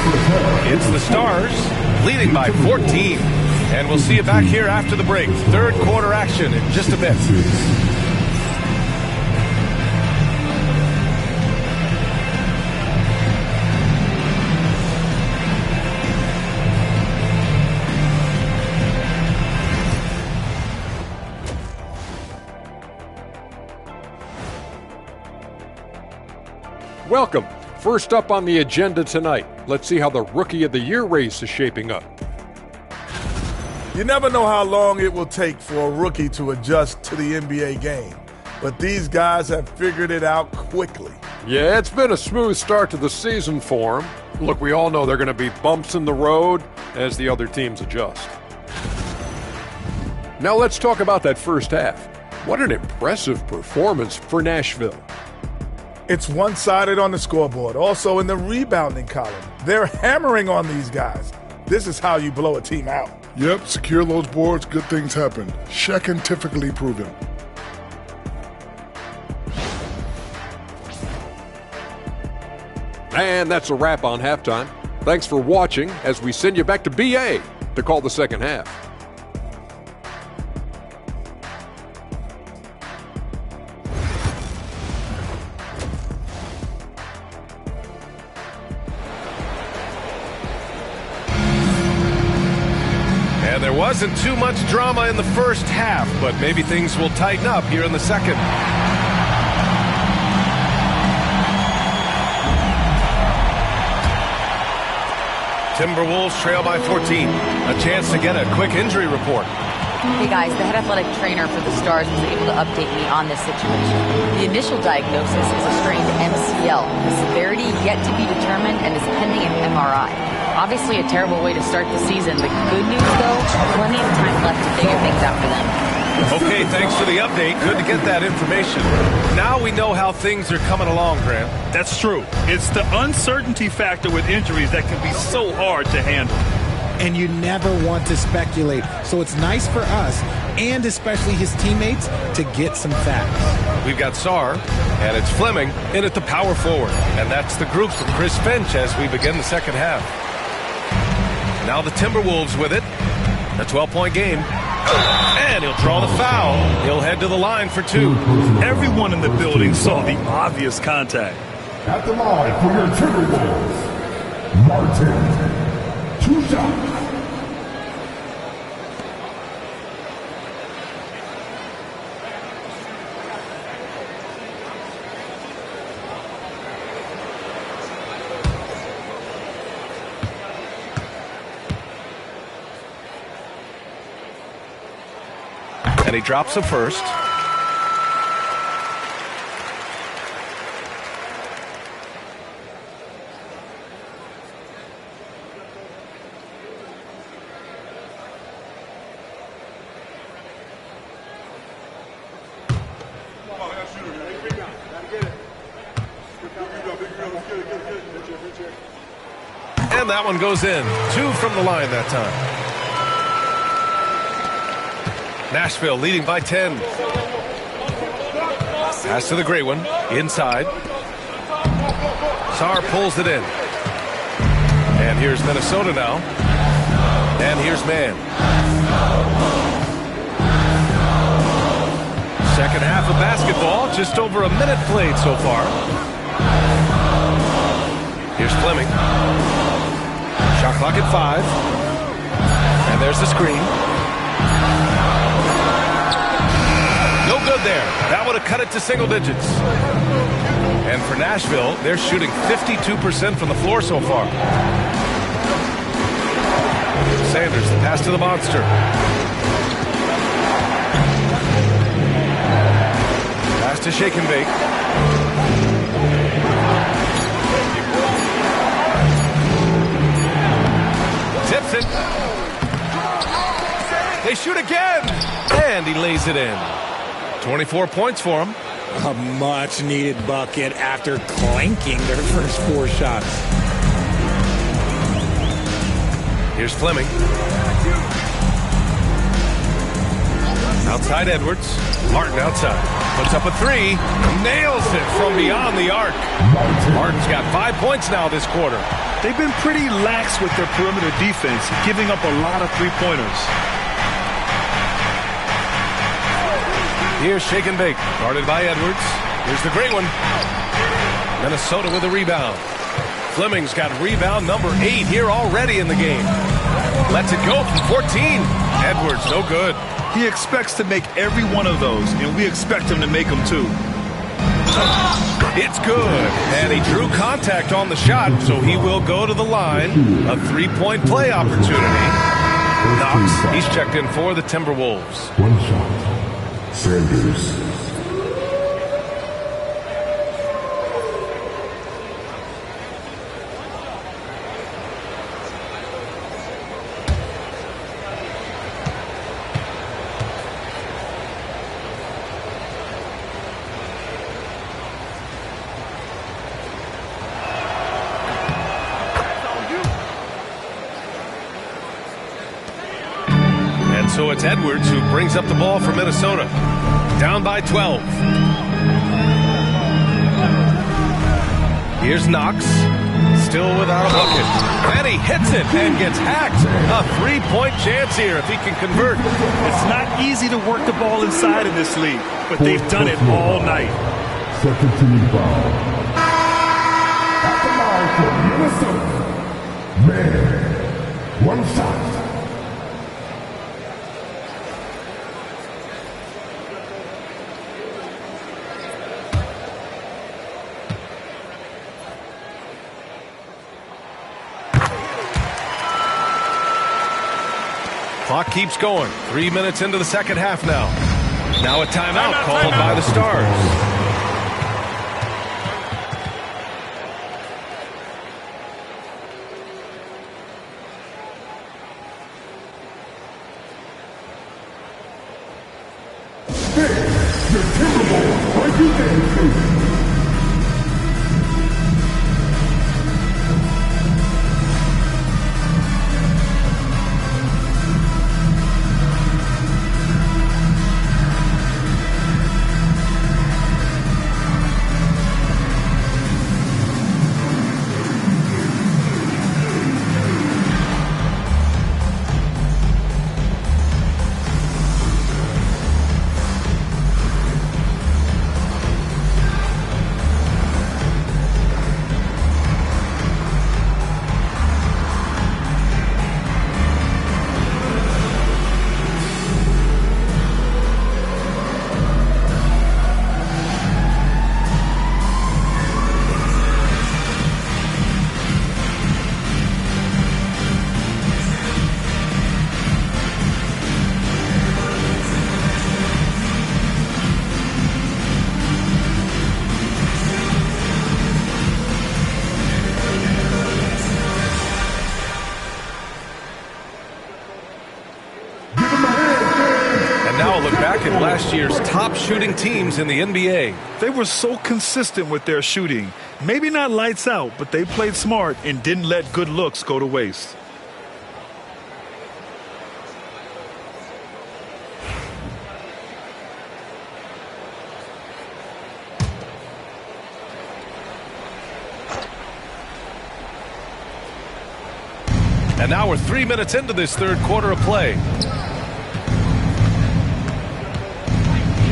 It's the Stars leading by 14. And we'll see you back here after the break. Third quarter action in just a bit. Welcome. First up on the agenda tonight, let's see how the Rookie of the Year race is shaping up. You never know how long it will take for a rookie to adjust to the NBA game, but these guys have figured it out quickly. Yeah, it's been a smooth start to the season for them. Look, we all know they're going to be bumps in the road as the other teams adjust. Now let's talk about that first half. What an impressive performance for Nashville. It's one-sided on the scoreboard, also in the rebounding column. They're hammering on these guys. This is how you blow a team out. Yep, secure those boards, good things happen. Scientifically proven. And that's a wrap on halftime. Thanks for watching as we send you back to BA to call the second half. And there wasn't too much drama in the first half, but maybe things will tighten up here in the second. Timberwolves trail by 14. A chance to get a quick injury report. Hey guys, the head athletic trainer for the Stars was able to update me on this situation. The initial diagnosis is a strained MCL. The severity yet to be determined and is pending an MRI. Obviously a terrible way to start the season. The good news though, plenty of time left to figure things out for them. Okay, thanks for the update. Good to get that information. Now we know how things are coming along, Grant. That's true. It's the uncertainty factor with injuries that can be so hard to handle. And you never want to speculate. So it's nice for us, and especially his teammates, to get some facts. We've got Sarr, and it's Fleming in at the power forward. And that's the group for Chris Finch as we begin the second half. Now the Timberwolves with it. A 12-point game. And he'll draw the foul. He'll head to the line for two. Everyone in the building saw the obvious contact. At the line for your Timberwolves, Martin. 2 shots. And he drops the first. And that one goes in. 2 from the line that time. Nashville leading by 10. Pass to the gray one. Inside. Sarr pulls it in. And here's Minnesota now. And here's Mann. Second half of basketball. Just over a minute played so far. Here's Fleming. Shot clock at 5. And there's the screen. No good there. That would have cut it to single digits. And for Nashville, they're shooting 52% from the floor so far. Sanders, the pass to the monster. Pass to Shake and Bake. Tips it. They shoot again. And he lays it in. 24 points for him. A much-needed bucket after clanking their first 4 shots. Here's Fleming. Outside Edwards. Martin outside. Puts up a three. Nails it from beyond the arc. Martin's got 5 points now this quarter. They've been pretty lax with their perimeter defense, giving up a lot of three-pointers. Here's Shake and Bake, guarded by Edwards. Here's the great one. Minnesota with a rebound. Fleming's got rebound number 8 here already in the game. Lets it go from 14. Edwards, no good. He expects to make every one of those, and we expect him to make them too. It's good. And he drew contact on the shot, so he will go to the line. A three-point play opportunity. Knox, he's checked in for the Timberwolves. One shot. Sanders. So it's Edwards who brings up the ball for Minnesota. Down by 12. Here's Knox. Still without a bucket. And he hits it and gets hacked. A three-point chance here if he can convert. It's not easy to work the ball inside in this league, but they've done it all night. Second team foul. At the line for Minnesota. Man. One shot. Clock keeps going. 3 minutes into the second half now. Now a timeout called by the Stars. The Timberwolves are defense. Last year's top shooting teams in the NBA. They were so consistent with their shooting. Maybe not lights out, but they played smart and didn't let good looks go to waste. And now we're 3 minutes into this third quarter of play.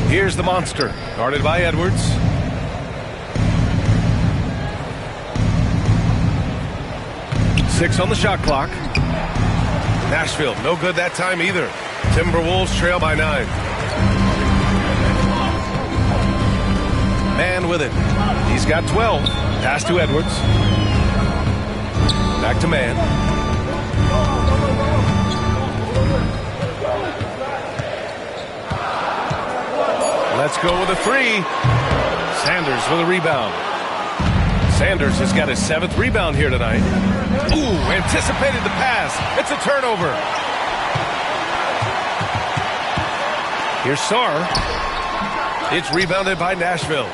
Here's the monster, guarded by Edwards. Six on the shot clock. Nashville, no good that time either. Timberwolves trail by 9. Man with it. He's got 12. Pass to Edwards. Back to Man. Let's go with a three. Sanders with a rebound. Sanders has got his 7th rebound here tonight. Ooh, anticipated the pass. It's a turnover. Here's Sarr. It's rebounded by Nashville.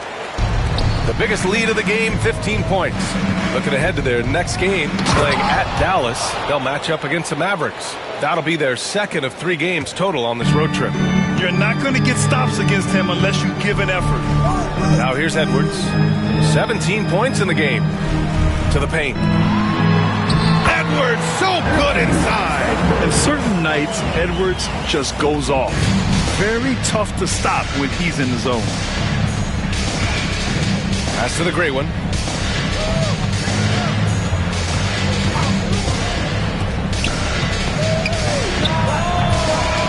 The biggest lead of the game, 15 points. Looking ahead to their next game, playing at Dallas. They'll match up against the Mavericks. That'll be their second of 3 games total on this road trip. You're not going to get stops against him unless you give an effort. Now here's Edwards. 17 points in the game. To the paint. Edwards so good inside. And certain nights, Edwards just goes off. Very tough to stop when he's in the zone. Pass to the gray one.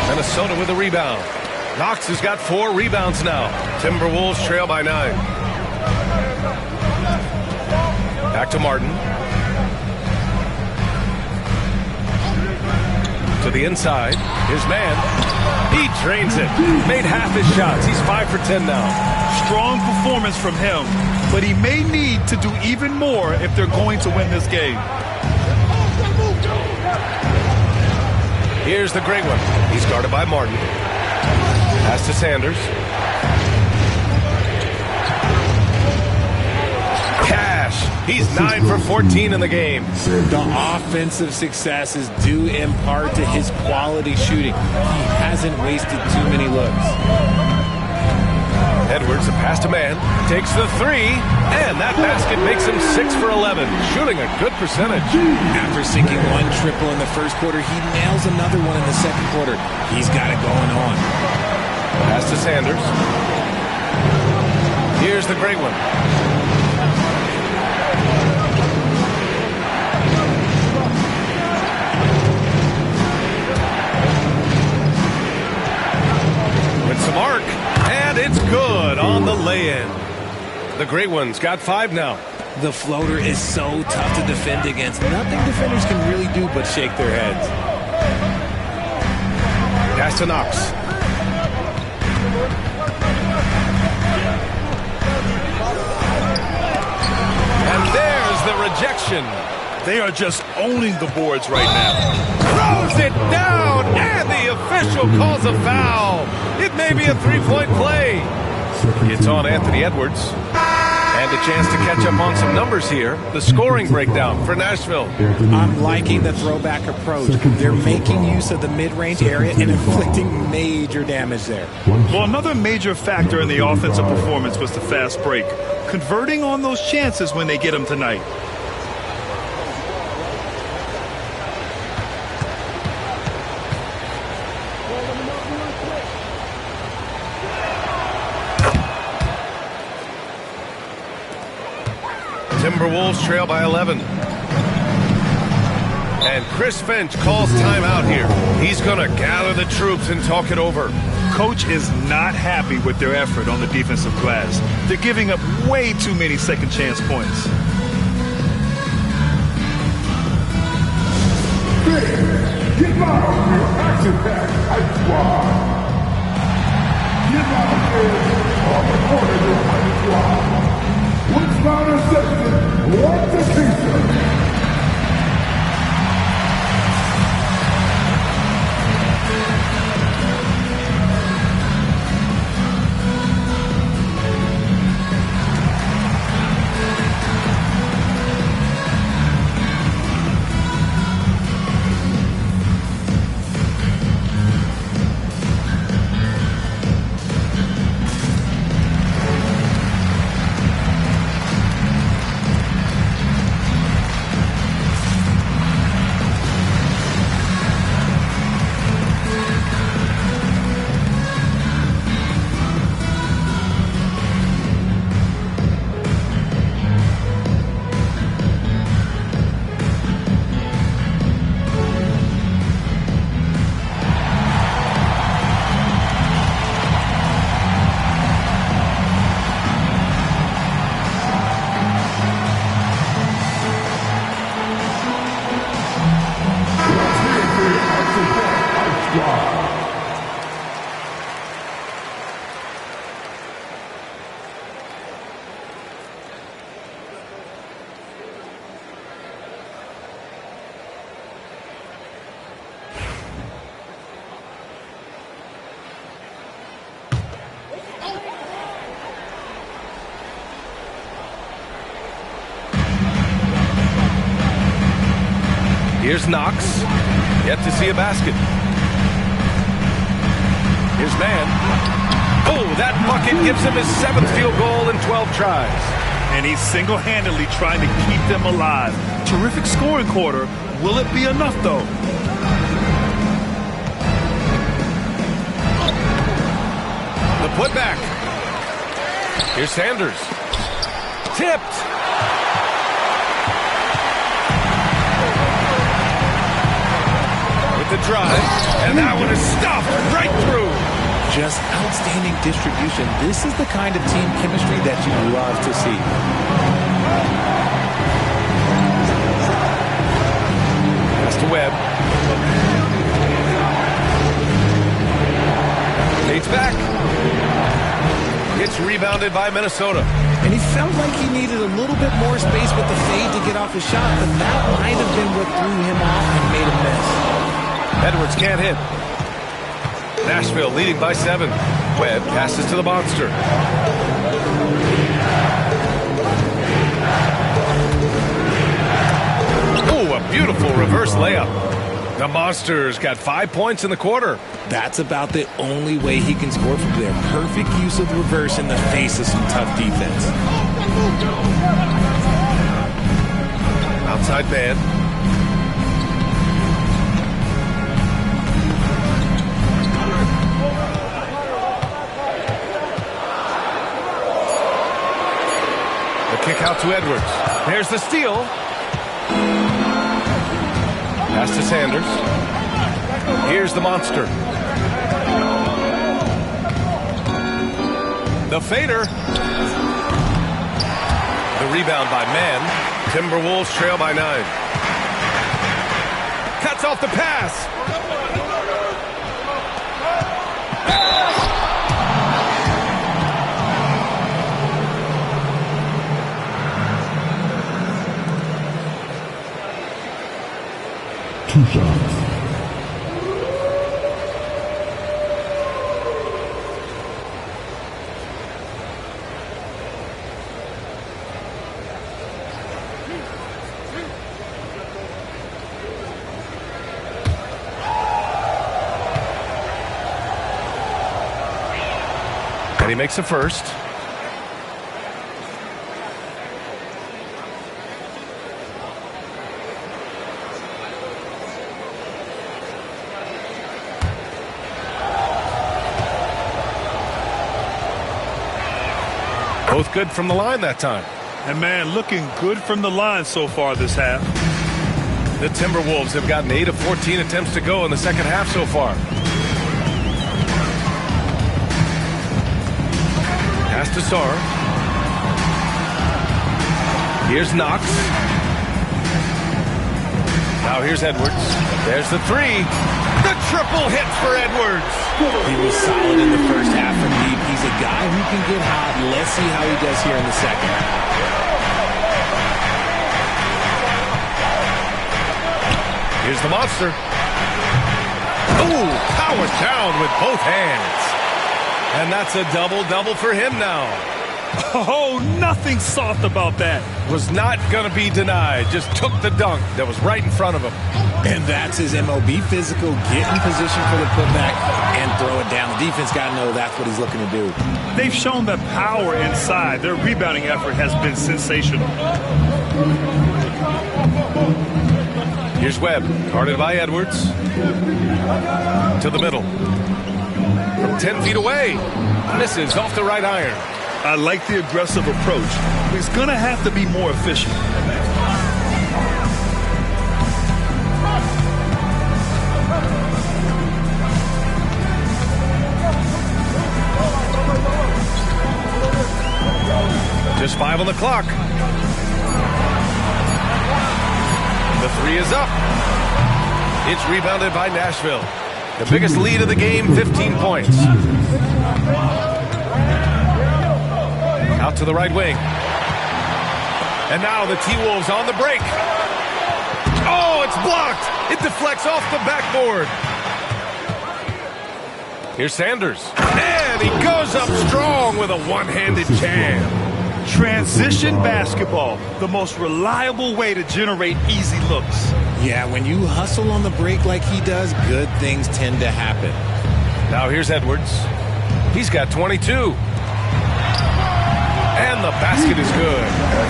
Minnesota with a rebound. Knox has got 4 rebounds now. Timberwolves trail by 9. Back to Martin. To the inside. His man. He drains it. Made half his shots. He's 5 for 10 now. Strong performance from him, but he may need to do even more if they're going to win this game. Here's the great one. He's guarded by Martin. Pass to Sanders. Cash. He's 9 for 14 in the game. The offensive success is due in part to his quality shooting. He hasn't wasted too many looks. Edwards, a pass to man, takes the 3, and that basket makes him 6 for 11, shooting a good percentage. After sinking 1 triple in the first quarter, he nails another one in the second quarter. He's got it going on. Pass to Sanders. Here's the great one. With some arc. And it's good on the lay-in. The great one's got 5 now. The floater is so tough to defend against. Nothing defenders can really do but shake their heads. Pass to Knox. And there's the rejection. They are just owning the boards right now. Throws it down, and the official calls a foul. It may be a 3-point play. It's on Anthony Edwards. And a chance to catch up on some numbers here. The scoring breakdown for Nashville. I'm liking the throwback approach. They're making use of the mid-range area and inflicting major damage there. Well, another major factor in the offensive performance was the fast break. Converting on those chances when they get them tonight. Timberwolves trail by 11. And Chris Finch calls timeout here. He's going to gather the troops and talk it over. Coach is not happy with their effort on the defensive glass. They're giving up way too many second chance points. Get out of your action-packed hype squad. Get out here on the corner of your hype squad. Which rounder section? What the feature? Here's Knox. Yet to see a basket. Here's man. Oh, that bucket gives him his 7th field goal in 12 tries. And he's single-handedly trying to keep them alive. Terrific scoring quarter. Will it be enough, though? The putback. Here's Sanders. Tipped. With the drive. And that one is stuffed right through. Just outstanding distribution. This is the kind of team chemistry that you love to see. Pass to Webb. Tate's back. It's rebounded by Minnesota. And he felt like he needed a little bit more space with the fade to get off his shot, but that might have been what threw him off and made him miss. Edwards can't hit. Nashville leading by 7. Webb passes to the monster. Oh, a beautiful reverse layup. The Monsters got 5 points in the quarter. That's about the only way he can score from there. Perfect use of the reverse in the face of some tough defense. Outside man. Kick out to Edwards. There's the steal. Pass to Sanders. Here's the monster. The fader. The rebound by Mann. Timberwolves trail by 9. Cuts off the pass. Two shots. And he makes a first. Both good from the line that time. And man, looking good from the line so far this half. The Timberwolves have gotten 8 of 14 attempts to go in the second half so far. Pass to Sarr. Here's Knox. Now here's Edwards. There's the 3. The triple hit for Edwards. He was solid in the first half from deep. He's a guy who can get hot. Let's see how he does here in the second. Here's the monster. Oh, powers down with both hands. And that's a double-double for him now. Oh, nothing soft about that. Was not going to be denied. Just took the dunk that was right in front of him. And that's his MOB physical. Get in position for the putback and throw it down. The defense got to know that's what he's looking to do. They've shown the power inside. Their rebounding effort has been sensational. Here's Webb, guarded by Edwards. To the middle. From 10 feet away. Misses off the right iron. I like the aggressive approach. He's going to have to be more efficient. Just 5 on the clock. The 3 is up. It's rebounded by Nashville. The biggest lead of the game, 15 points. Out to the right wing. And now the T-Wolves on the break. Oh, it's blocked. It deflects off the backboard. Here's Sanders. And he goes up strong with a one-handed jam. Transition basketball, the most reliable way to generate easy looks. Yeah, when you hustle on the break like he does, good things tend to happen. Now here's Edwards. He's got 22. And the basket is good.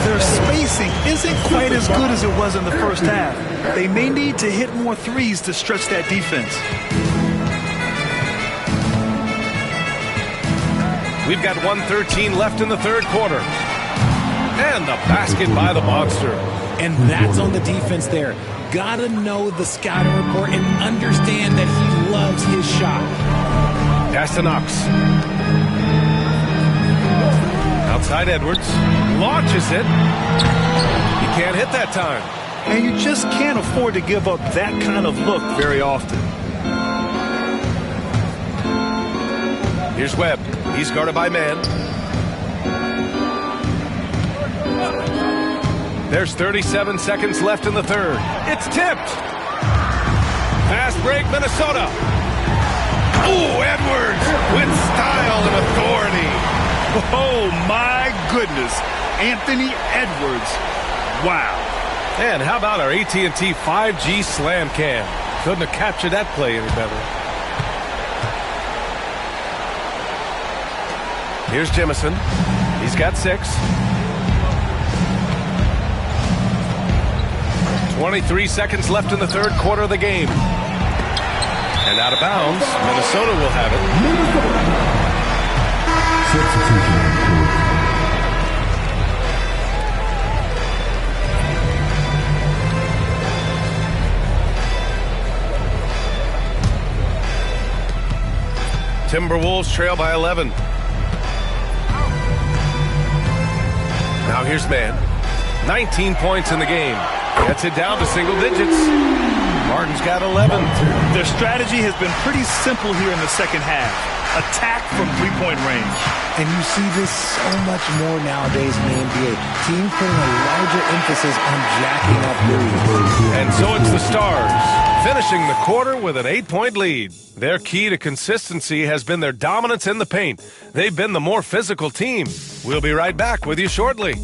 Their spacing isn't quite as good as it was in the first half. They may need to hit more threes to stretch that defense. We've got 1:13 left in the third quarter. And the basket by the monster. And that's on the defense there. Gotta know the scouting report and understand that he loves his shot. Pass to Knox. Outside Edwards. Launches it. He can't hit that time. And you just can't afford to give up that kind of look very often. Here's Webb. He's guarded by man. There's 37 seconds left in the third. It's tipped. Fast break, Minnesota. Ooh, Edwards with style and authority. Oh, my goodness. Anthony Edwards. Wow. And how about our AT&T 5G slam cam? Couldn't have captured that play any better. Here's Jemison. He's got 6. 23 seconds left in the third quarter of the game. And out of bounds, Minnesota will have it. Timberwolves trail by 11. Now here's man. 19 points in the game. Gets it down to single digits. Martin's got 11. Their strategy has been pretty simple here in the second half. Attack from three-point range. And you see this so much more nowadays in the NBA. Teams putting a larger emphasis on jacking up threes. And so it's the Stars, finishing the quarter with an 8-point lead. Their key to consistency has been their dominance in the paint. They've been the more physical team. We'll be right back with you shortly.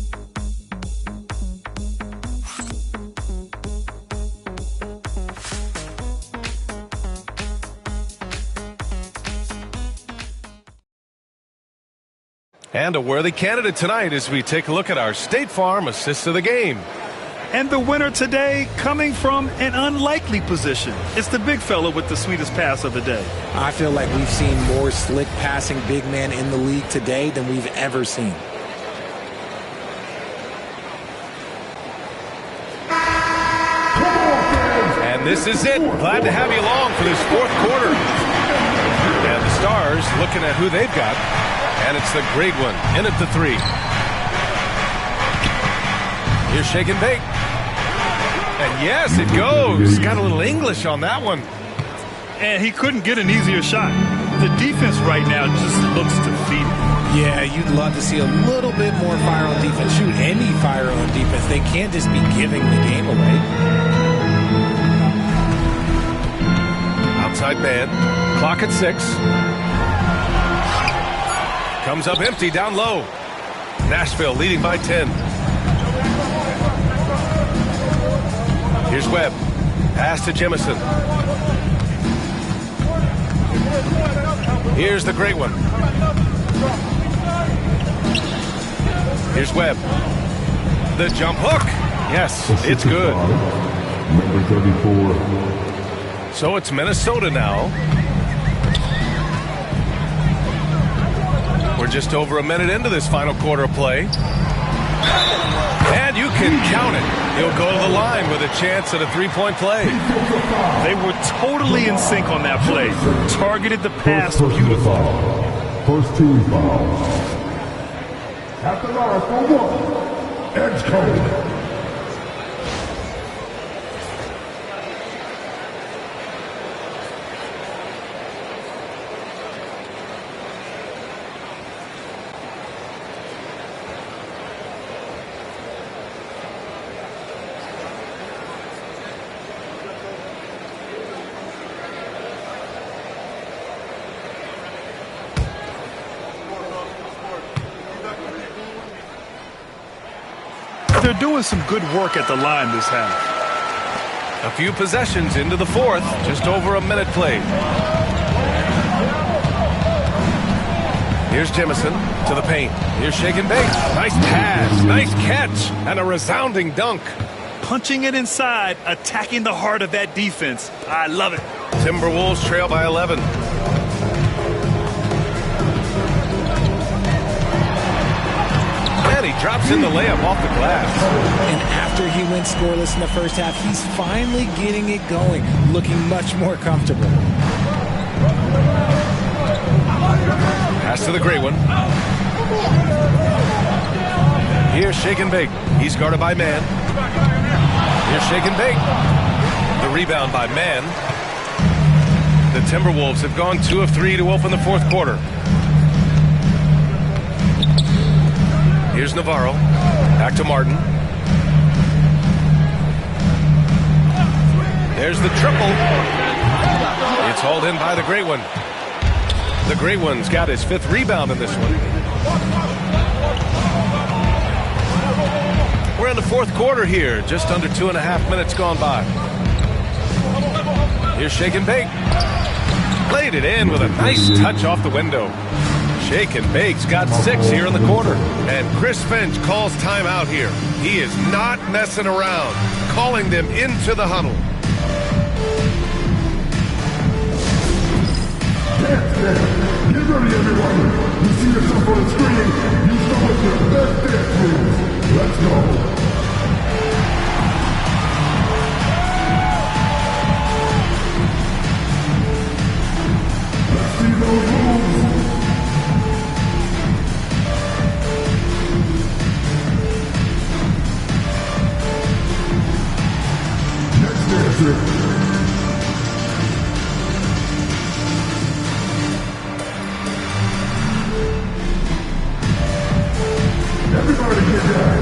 And a worthy candidate tonight as we take a look at our State Farm assist of the game. And the winner today coming from an unlikely position. It's the big fella with the sweetest pass of the day. I feel like we've seen more slick passing big men in the league today than we've ever seen. And this is it. Glad to have you along for this fourth quarter. And the Stars looking at who they've got. And it's the great one in at the 3. Here's shake and bake. And yes, it goes. Got a little English on that one. And he couldn't get an easier shot. The defense right now just looks defeated. Yeah, you'd love to see a little bit more fire on defense. Shoot, any fire on defense. They can't just be giving the game away. Outside man. Clock at 6. Comes up empty down low. Nashville leading by 10. Here's Webb. Pass to Jemison. Here's the great one. Here's Webb. The jump hook. Yes, it's good. Number 34. So it's Minnesota now. We're just over a minute into this final quarter of play. And you can count it. He'll go to the line with a chance at a three-point play. They were totally in sync on that play. Targeted the pass beautifully. First team foul. At the line for 1. Edge code. They're doing some good work at the line this half. A few possessions into the fourth, just over a minute played. Here's Jemison to the paint. Here's Shake and Bake. Nice pass, nice catch, and a resounding dunk. Punching it inside, attacking the heart of that defense. I love it. Timberwolves trail by 11. And he drops in the layup off the glass. And after he went scoreless in the first half, he's finally getting it going, looking much more comfortable. Pass to the great one. Here's Shake and Bake. He's guarded by Man. Here's Shake and Bake. The rebound by Man. The Timberwolves have gone 2 of 3 to open the fourth quarter. Here's Navarro. Back to Martin. There's the triple. It's hauled in by the great one. The great one's got his 5th rebound in this one. We're in the fourth quarter here. Just under 2.5 minutes gone by. Here's Shake and Bake. Laid it in with a nice touch off the window. Shake and Bake's got 6 here in the quarter. And Chris Finch calls timeout here. He is not messing around, calling them into the huddle. Get ready, everyone. You see yourself on the screen. You show us your best dance moves. Let's go. Let's see those moves. Next dancer. Everybody get down.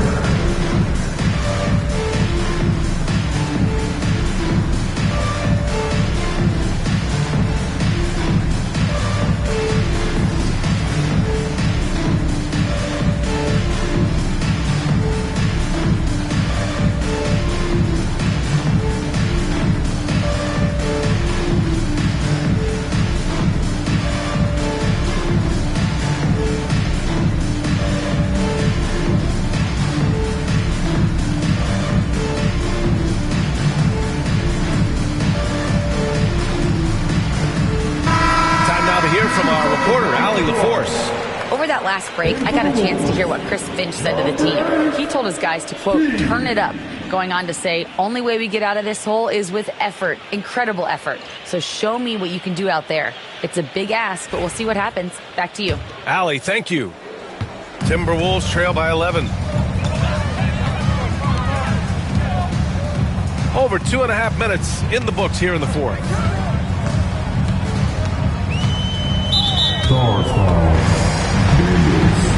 Over that last break, I got a chance to hear what Chris Finch said to the team. He told his guys to, quote, turn it up, going on to say, only way we get out of this hole is with effort, incredible effort. So show me what you can do out there. It's a big ask, but we'll see what happens. Back to you. Allie, thank you. Timberwolves trail by 11. Over 2.5 minutes in the books here in the fourth.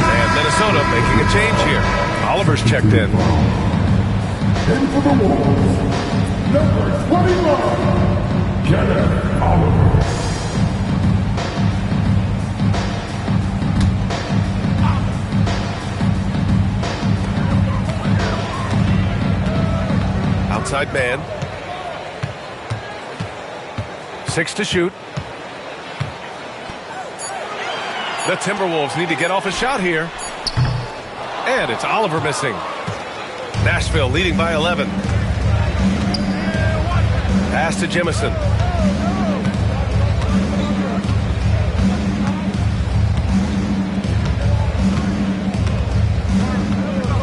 And Minnesota making a change here. Oliver's checked in. In for the Wolves, number 21, Kenneth Oliver. Outside man. 6 to shoot. The Timberwolves need to get off a shot here. And it's Oliver missing. Nashville leading by 11. Pass to Jemison.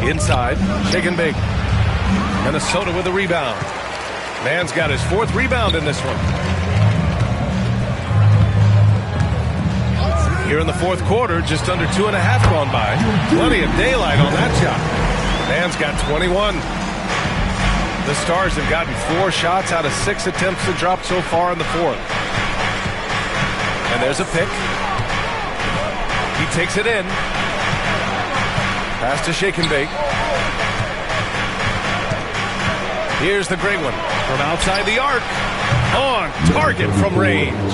Inside, Shake and Bake. Minnesota with a rebound. Man's got his 4th rebound in this one. Here in the fourth quarter, just under 2.5 gone by. Plenty of daylight on that shot. Man's got 21. The Stars have gotten 4 shots out of 6 attempts to drop so far in the fourth. And there's a pick. He takes it in. Pass to Shake and Bake. Here's the great one from outside the arc. On target from range.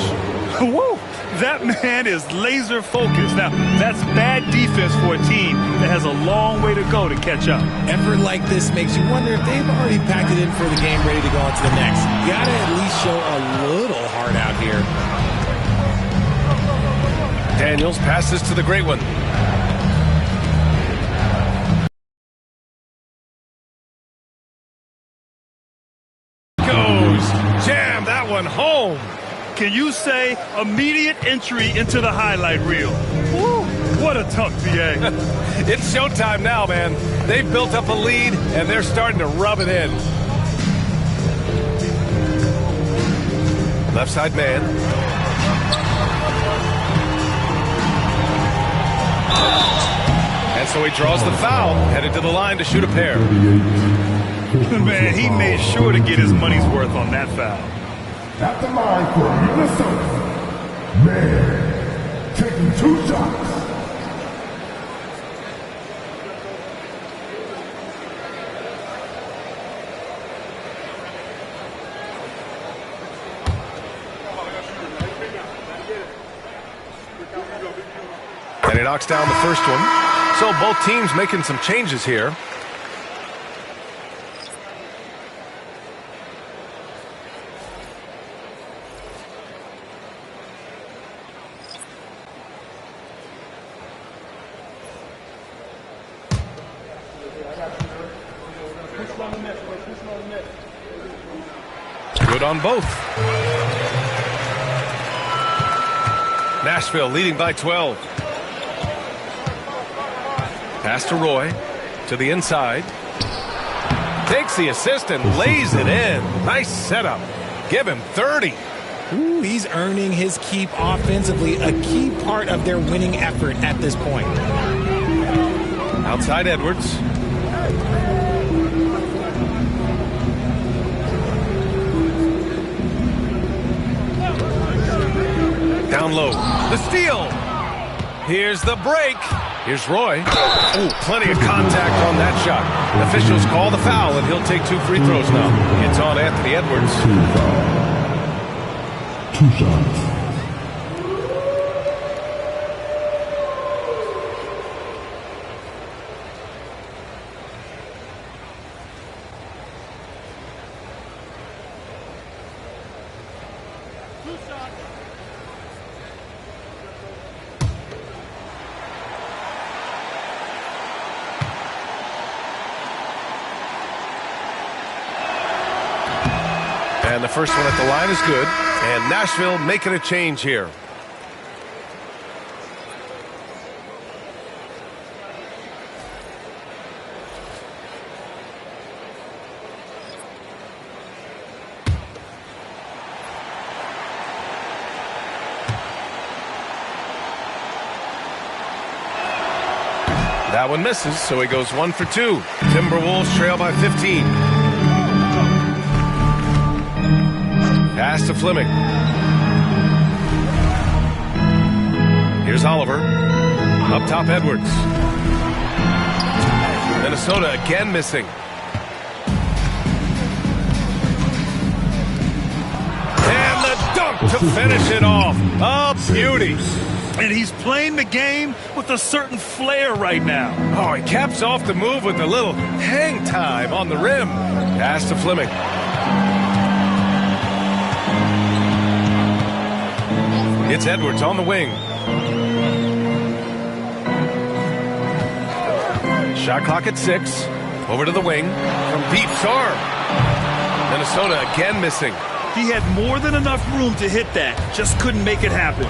Woo! That man is laser focused. Now, that's bad defense for a team that has a long way to go to catch up. Effort like this makes you wonder if they've already packed it in for the game, ready to go on to the next. You gotta at least show a little heart out here. Daniels passes to the great one. Goes. Jam that one home. Can you say immediate entry into the highlight reel? Woo, what a tunk, BA. It's showtime now, man. They've built up a lead, and they're starting to rub it in. Left side man. And so he draws the foul, headed to the line to shoot a pair. Man, he made sure to get his money's worth on that foul. At the line for Minnesota, man, taking 2 shots. And he knocks down the first one. So both teams making some changes here. Good on both. Nashville leading by 12. Pass to Roy, to the inside. Takes the assist and lays it in. Nice setup. Give him 30. Ooh, he's earning his keep offensively, a key part of their winning effort at this point. Outside Edwards. Down low. The steal. Here's the break. Here's Roy. Ooh, plenty of contact on that shot. Officials call the foul, and he'll take 2 free throws now. It's on Anthony Edwards. 2 shots. And the first one at the line is good. And Nashville making a change here. That one misses, so he goes 1 for 2. Timberwolves trail by 15. Pass to Fleming. Here's Oliver. Up top, Edwards. Minnesota again missing. And the dunk to finish it off. A beauty. And he's playing the game with a certain flair right now. Oh, he caps off the move with a little hang time on the rim. Pass to Fleming. It's Edwards on the wing. Shot clock at 6. Over to the wing from deep arm. Minnesota again missing. He had more than enough room to hit that. Just couldn't make it happen.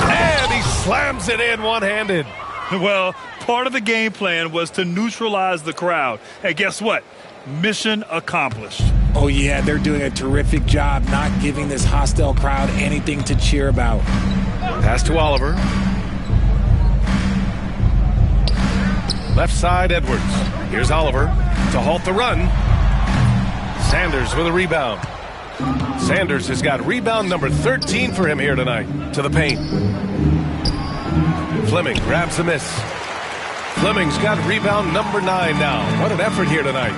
And he slams it in one-handed. Well, part of the game plan was to neutralize the crowd. And guess what? Mission accomplished. Oh, yeah, they're doing a terrific job not giving this hostile crowd anything to cheer about. Pass to Oliver. Left side, Edwards. Here's Oliver to halt the run. Sanders with a rebound. Sanders has got rebound number 13 for him here tonight. To the paint. Fleming grabs the miss. Fleming's got rebound number 9 now. What an effort here tonight.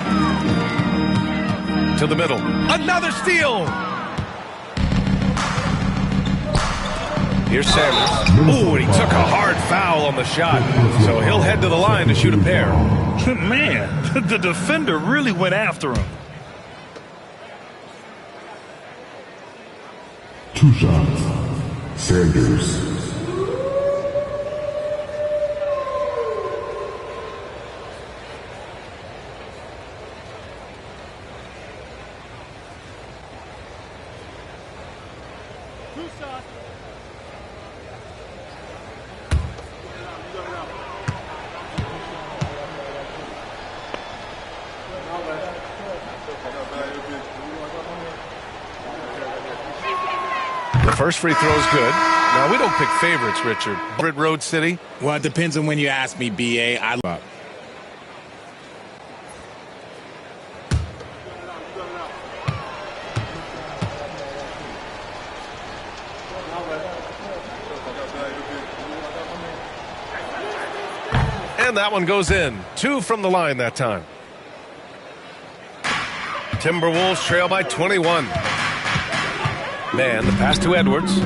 To the middle. Another steal. Here's Sanders. Ooh, and he took a hard foul on the shot. So he'll head to the line to shoot a pair. Man, the defender really went after him. 2 shots. Sanders. The first free throw is good. Now, we don't pick favorites, Richard. Road City. Well, it depends on when you ask me, B.A. I love. And that one goes in. 2 from the line that time. Timberwolves trail by 21. Man, the pass to Edwards.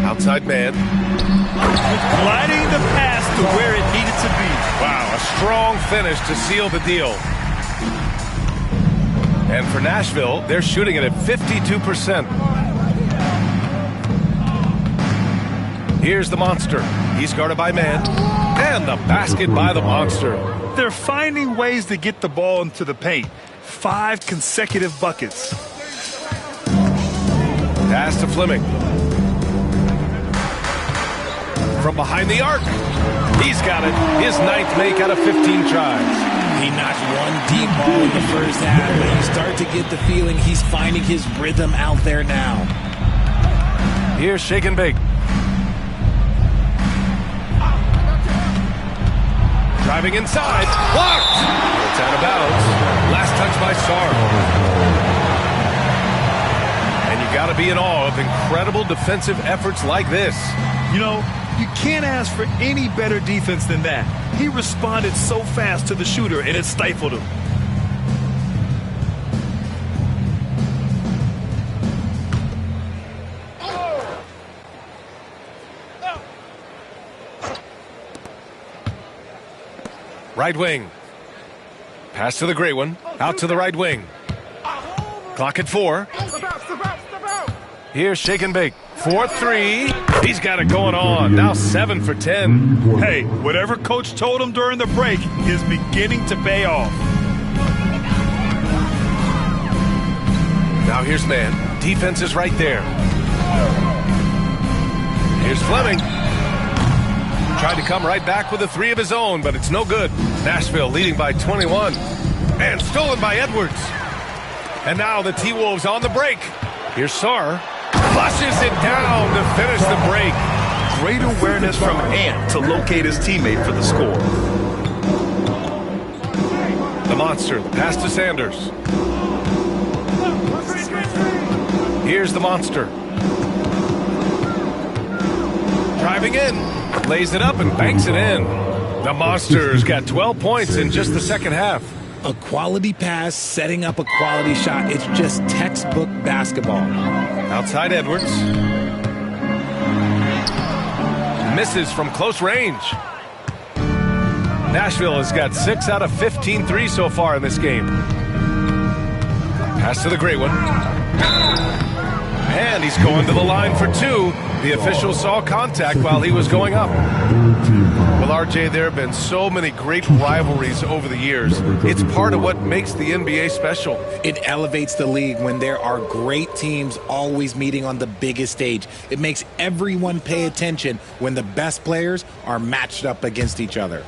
Outside man. Gliding the pass to where it needed to be. Wow, a strong finish to seal the deal. And for Nashville, they're shooting it at 52%. Here's the monster. He's guarded by man. And the basket by the monster. They're finding ways to get the ball into the paint. 5 consecutive buckets. Pass to Fleming. From behind the arc. He's got it. His 9th make out of 15 tries. He notched one deep ball in the first half, but you start to get the feeling he's finding his rhythm out there now. Here's Shake and Bake. Driving inside. Blocked. It's out of bounds. Last touch by Sarr. And you got to be in awe of incredible defensive efforts like this. You know, you can't ask for any better defense than that. He responded so fast to the shooter, and it stifled him. Right wing. Pass to the gray one. Out to the right wing. Clock at 4. Here's Shake and Bake. 4-3. He's got it going on. Now 7 for 10. Hey, whatever coach told him during the break is beginning to pay off. Now here's man. Defense is right there. Here's Fleming. Tried to come right back with a 3 of his own, but it's no good. Nashville leading by 21. And stolen by Edwards. And now the T-Wolves on the break. Here's Sarr. Flushes it down to finish the break. Great awareness from Ant to locate his teammate for the score. The monster. The pass to Sanders. Here's the monster. Driving in. Lays it up and banks it in. The monster's got 12 points in just the second half. A quality pass, setting up a quality shot. It's just textbook basketball. Outside Edwards. Misses from close range. Nashville has got 6 out of 15 threes so far in this game. Pass to the great one. And he's going to the line for 2. The official saw contact while he was going up. Well, RJ, there have been so many great rivalries over the years. It's part of what makes the NBA special. It elevates the league when there are great teams always meeting on the biggest stage. It makes everyone pay attention when the best players are matched up against each other.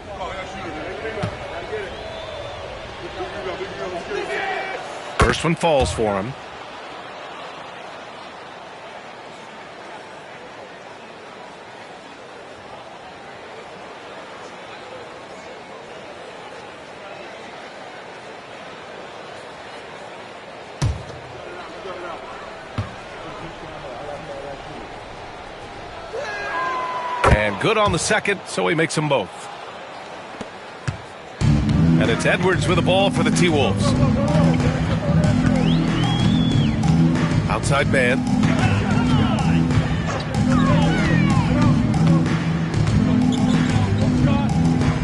First one falls for him. And good on the second, so he makes them both. And it's Edwards with the ball for the T-Wolves. Outside man.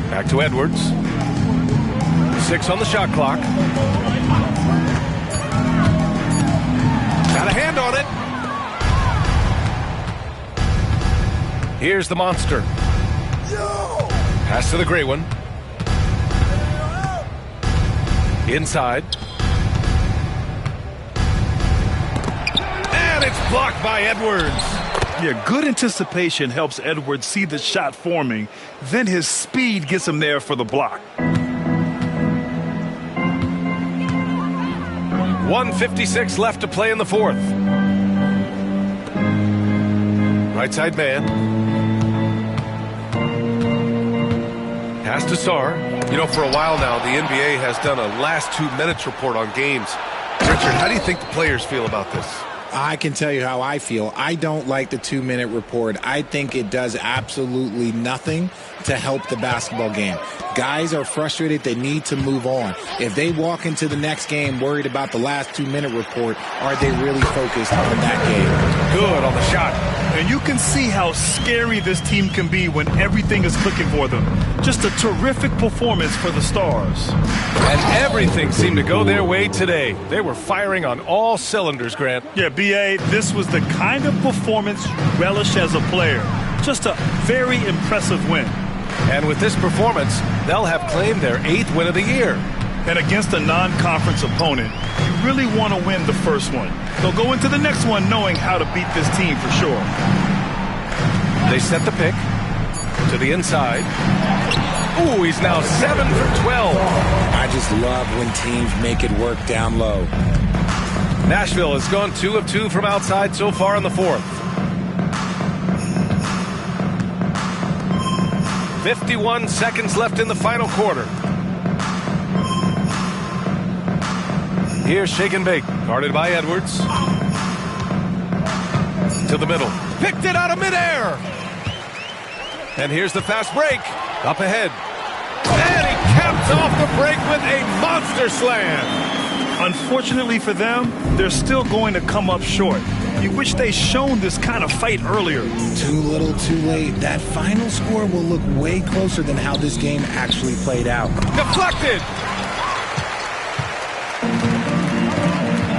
Back to Edwards. 6 on the shot clock. Got a hand on it. Here's the monster. Pass to the gray one. And it's blocked by Edwards. Yeah, good anticipation helps Edwards see the shot forming. Then his speed gets him there for the block. 1:56 left to play in the fourth. Right side man. Pass to Sarr. You know, for a while now, the NBA has done a last 2 minutes report on games. Richard, how do you think the players feel about this? I can tell you how I feel. I don't like the 2-minute report. I think it does absolutely nothing to help the basketball game. Guys are frustrated. They need to move on. If they walk into the next game worried about the last 2-minute report, are they really focused on that game? Good on the shot. And you can see how scary this team can be when everything is clicking for them. Just a terrific performance for the Stars. And everything seemed to go their way today. They were firing on all cylinders, Grant. Yeah, B.A., this was the kind of performance you relish as a player. Just a very impressive win. And with this performance, they'll have claimed their 8th win of the year. And against a non-conference opponent, you really want to win the first one. They'll go into the next one knowing how to beat this team for sure. They set the pick to the inside. Ooh, he's now 7 for 12. I just love when teams make it work down low. Nashville has gone 2 of 2 from outside so far in the fourth. 51 seconds left in the final quarter. Here's shake and bake, guarded by Edwards. To the middle. Picked it out of midair. And here's the fast break. Up ahead. And he caps off the break with a monster slam. Unfortunately for them, they're still going to come up short. You wish they'd shown this kind of fight earlier. Too little, too late. That final score will look way closer than how this game actually played out. Deflected.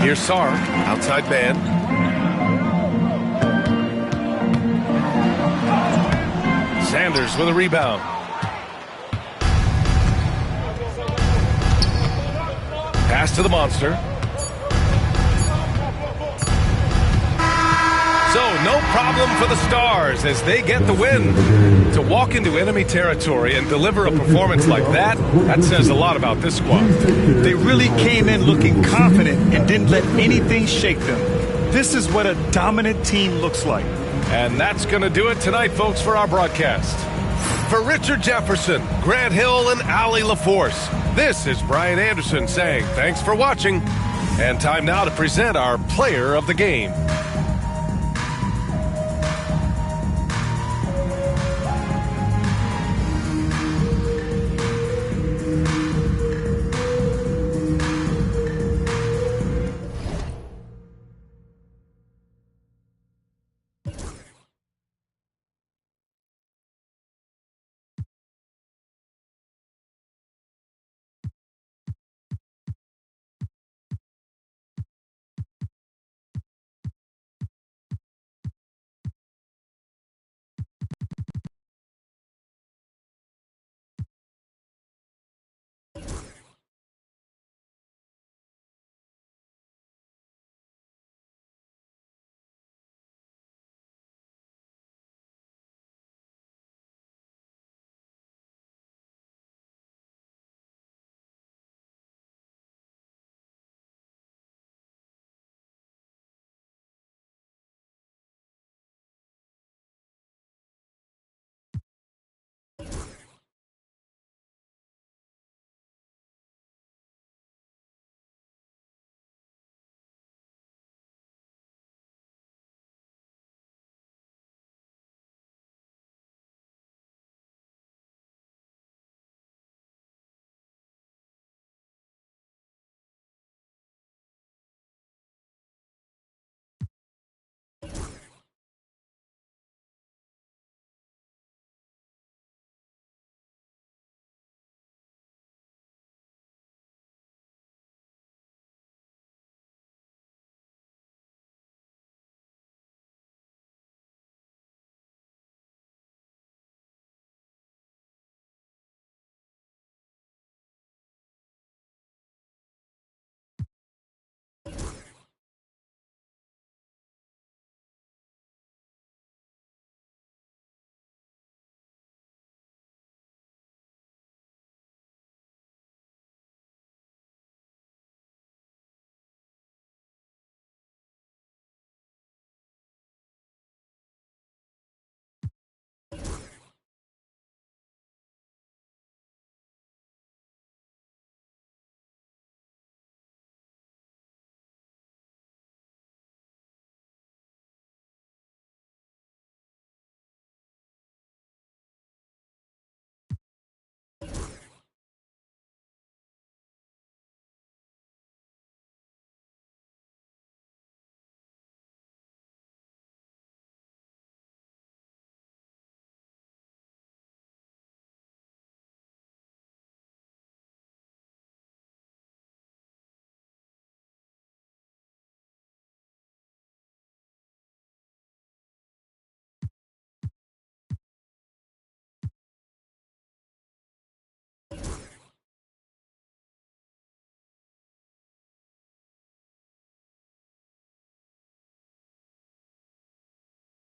Here's Sarr, outside man. Sanders with a rebound. Pass to the monster. So, no problem for the Stars as they get the win. To walk into enemy territory and deliver a performance like that says a lot about this squad. They really came in looking confident and didn't let anything shake them. This is what a dominant team looks like. And that's going to do it tonight, folks, for our broadcast. For Richard Jefferson, Grant Hill, and Allie LaForce, this is Brian Anderson saying thanks for watching. And time now to present our player of the game.